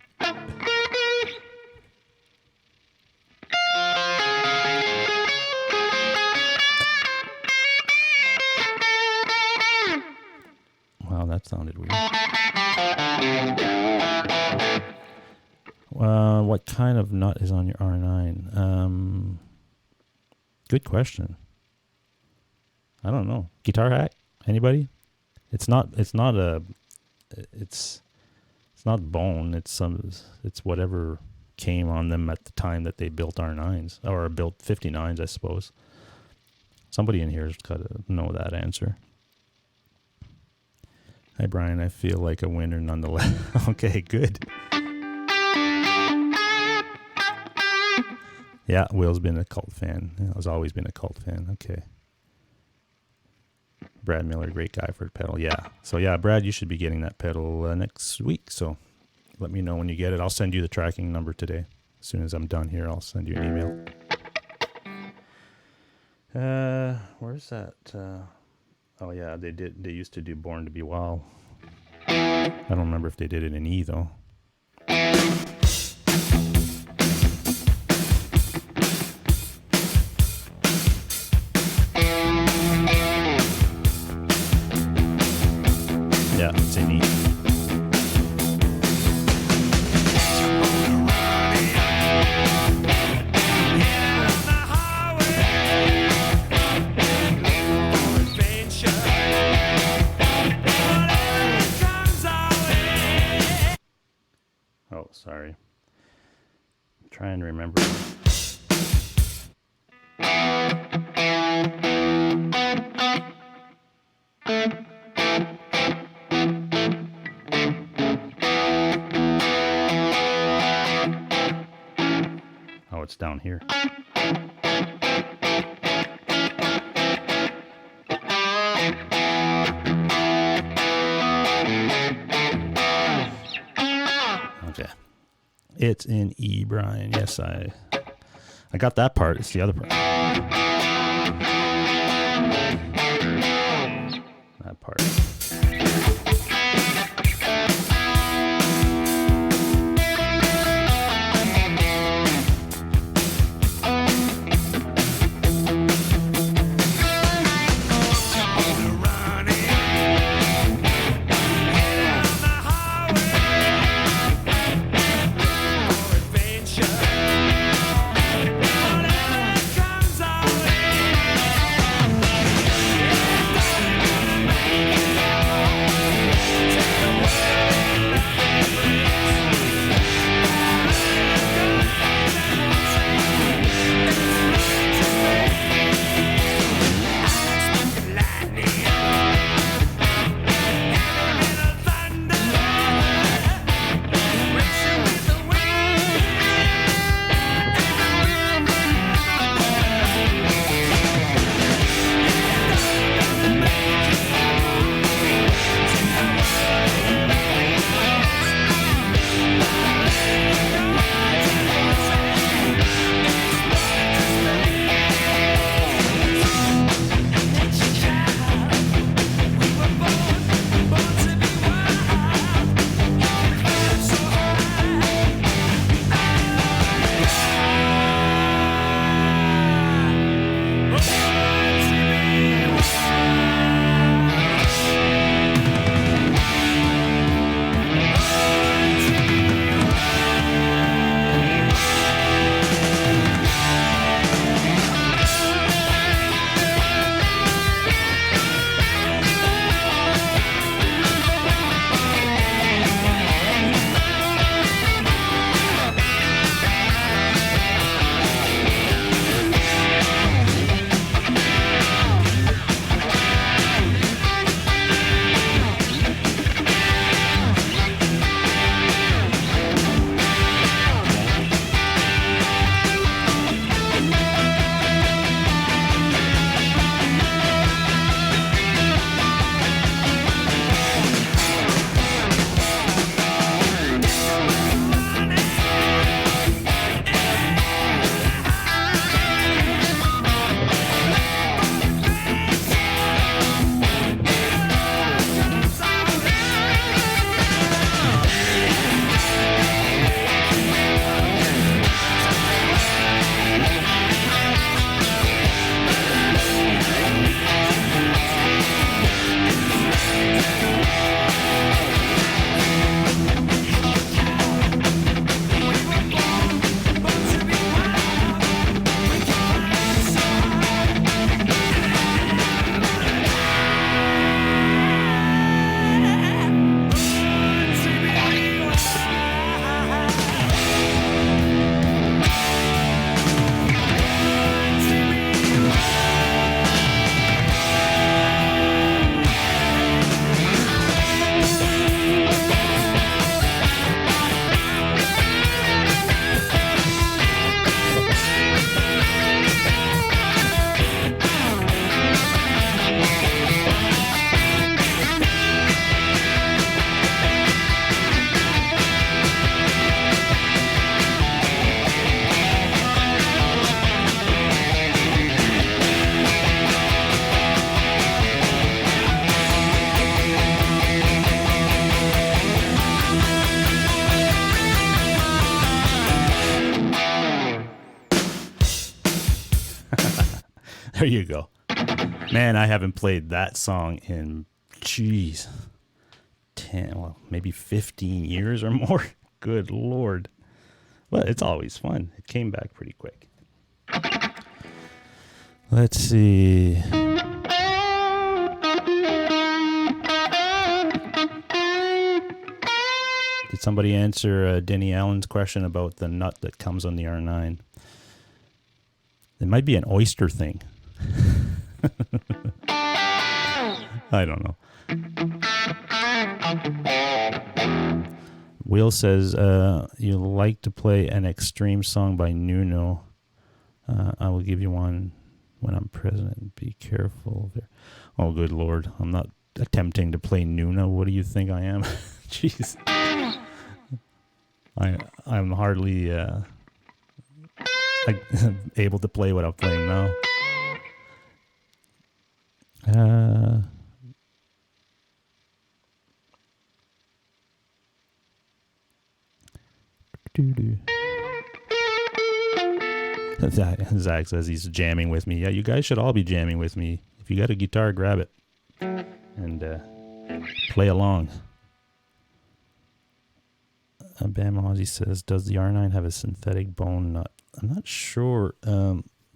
[SPEAKER 1] Wow, that sounded weird. What kind of nut is on your R9? Good question. I don't know. Guitar Hack? Anybody? It's not bone. It's whatever came on them at the time that they built R9s or built 59s, I suppose. Somebody in here's got to know that answer. Hi, Brian. I feel like a winner nonetheless. Okay, good. Yeah, Will's been a cult fan. Has always been a cult fan. Okay. Brad Miller, great guy for the pedal. Yeah. So, yeah, Brad, you should be getting that pedal next week. So let me know when you get it. I'll send you the tracking number today. As soon as I'm done here, I'll send you an email. Where's that? Oh, yeah, they used to do Born to Be Wild. I don't remember if they did it in E, though. Yeah, it's in E. Oh, sorry. I'm trying to remember. Oh, it's down here. Okay. It's in E, Brian. Yes, I got that part. It's the other part. That part. There you go. Man, I haven't played that song in, 10, well, maybe 15 years or more. Good Lord. But it's always fun. It came back pretty quick. Let's see. Did somebody answer Denny Allen's question about the nut that comes on the R9? It might be an oyster thing. I don't know. Will says, you like to play an extreme song by Nuno. I will give you one when I'm president. Be careful there. Oh, good Lord. I'm not attempting to play Nuno. What do you think I am? Jeez. I'm hardly able to play what I'm playing now. Zach says he's jamming with me. Yeah, you guys should all be jamming with me. If you got a guitar, grab it and play along. Bam Ozzy says, does the R9 have a synthetic bone nut? I'm not sure.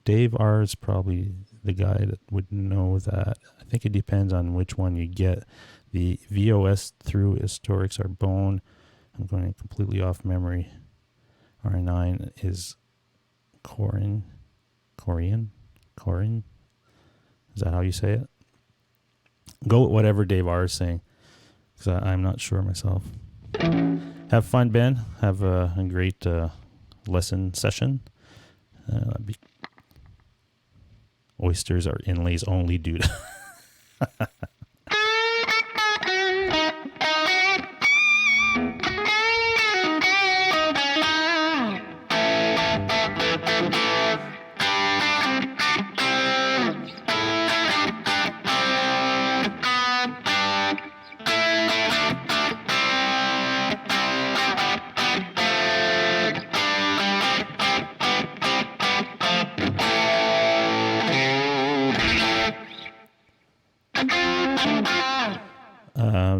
[SPEAKER 1] Dave R is probably the guy that would know that. I think it depends on which one you get. The VOS through historics are bone. I'm going completely off memory. R9 is Korean. Is that how you say it? Go with whatever Dave R is saying, because I'm not sure myself. Have fun, Ben. Have a great lesson session. Oysters are inlays only, dude.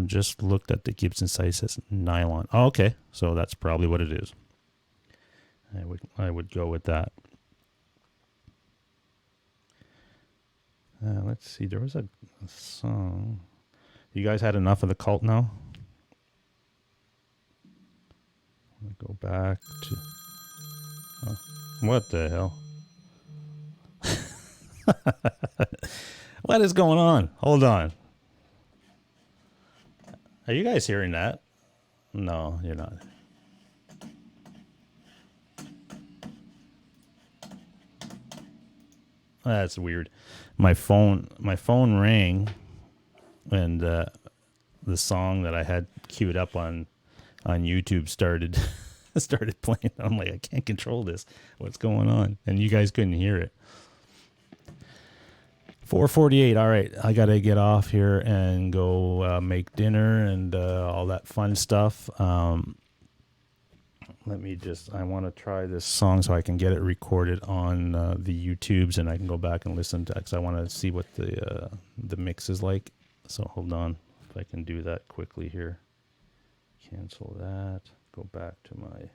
[SPEAKER 1] Just looked at the Gibson size, says nylon. Oh, okay, so that's probably what it is. I would go with that. Let's see. There was a song. You guys had enough of the Cult now? Let me go back to. Oh, what the hell? What is going on? Hold on. Are you guys hearing that? No, you're not. That's weird. My phone rang, and the song that I had queued up on YouTube started playing. I'm like, I can't control this. What's going on? And you guys couldn't hear it. 4:48. All right, I gotta get off here and go make dinner and all that fun stuff. I want to try this song so I can get it recorded on the YouTubes, and I can go back and listen to it, because I want to see what the mix is like. So hold on, if I can do that quickly here. Cancel that. Go back to my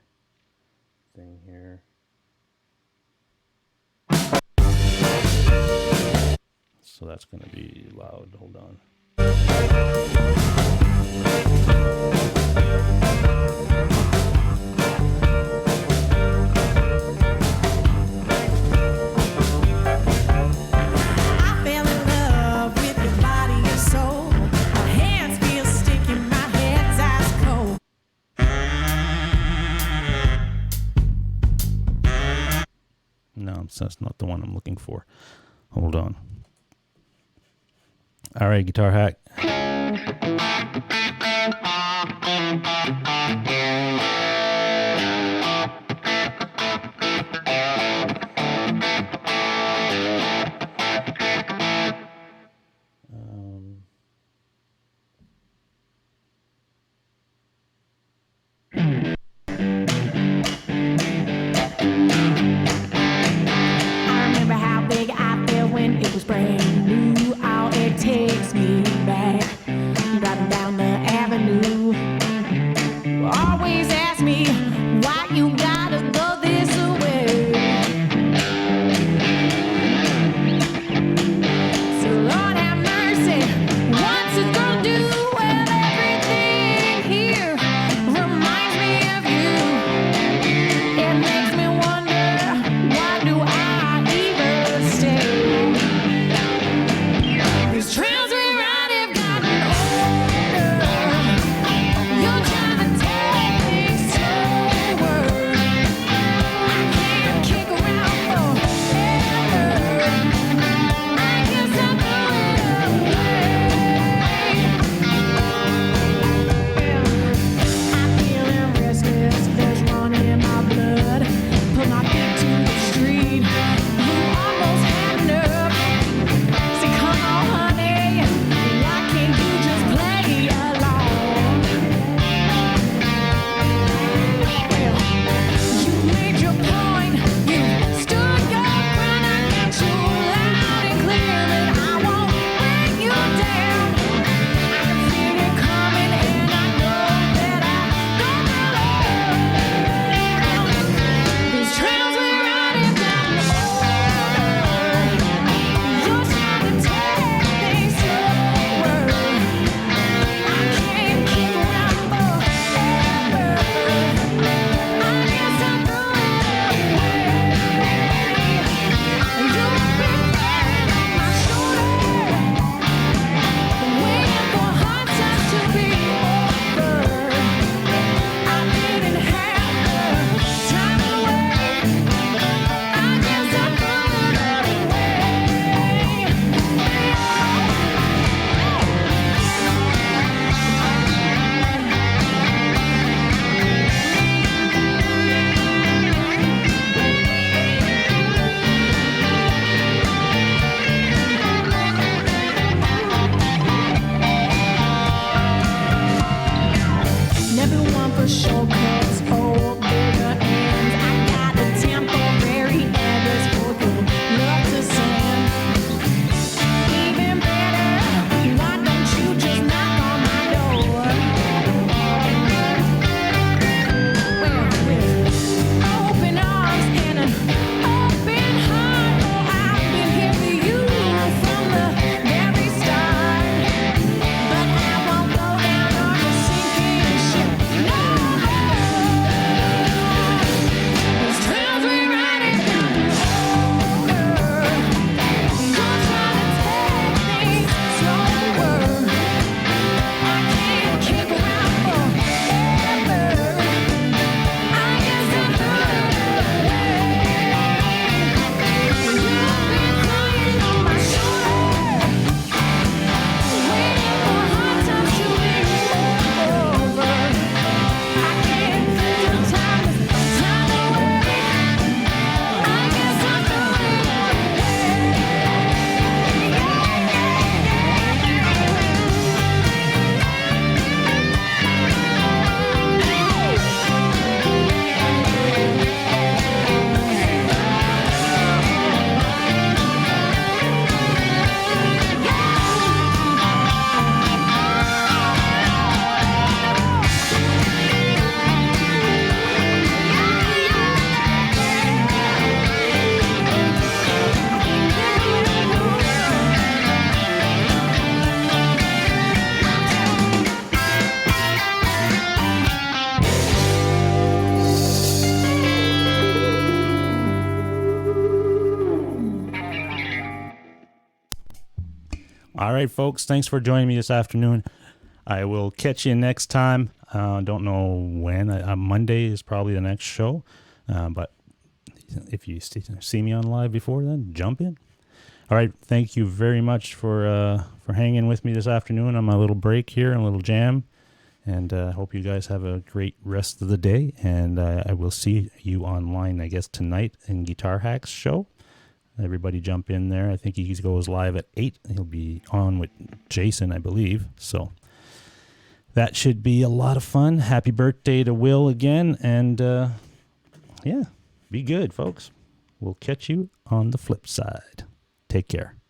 [SPEAKER 1] thing here. So that's going to be loud. Hold on.
[SPEAKER 2] I fell in love with your body and soul. My hands feel sticky, my head's ice cold.
[SPEAKER 1] No, that's not the one I'm looking for. Hold on. All right, Guitar Hack.
[SPEAKER 2] I remember how big I felt when it
[SPEAKER 1] All right, folks. Thanks for joining me this afternoon. I will catch you next time. Don't know when. Monday is probably the next show. But if you see me on live before then, jump in. All right. Thank you very much for hanging with me this afternoon on my little break here and a little jam. And I hope you guys have a great rest of the day. And I will see you online, I guess, tonight in Guitar Hacks show. Everybody jump in there. I think he goes live at 8. He'll be on with Jason, I believe. So that should be a lot of fun. Happy birthday to Will again. And yeah, be good, folks. We'll catch you on the flip side. Take care.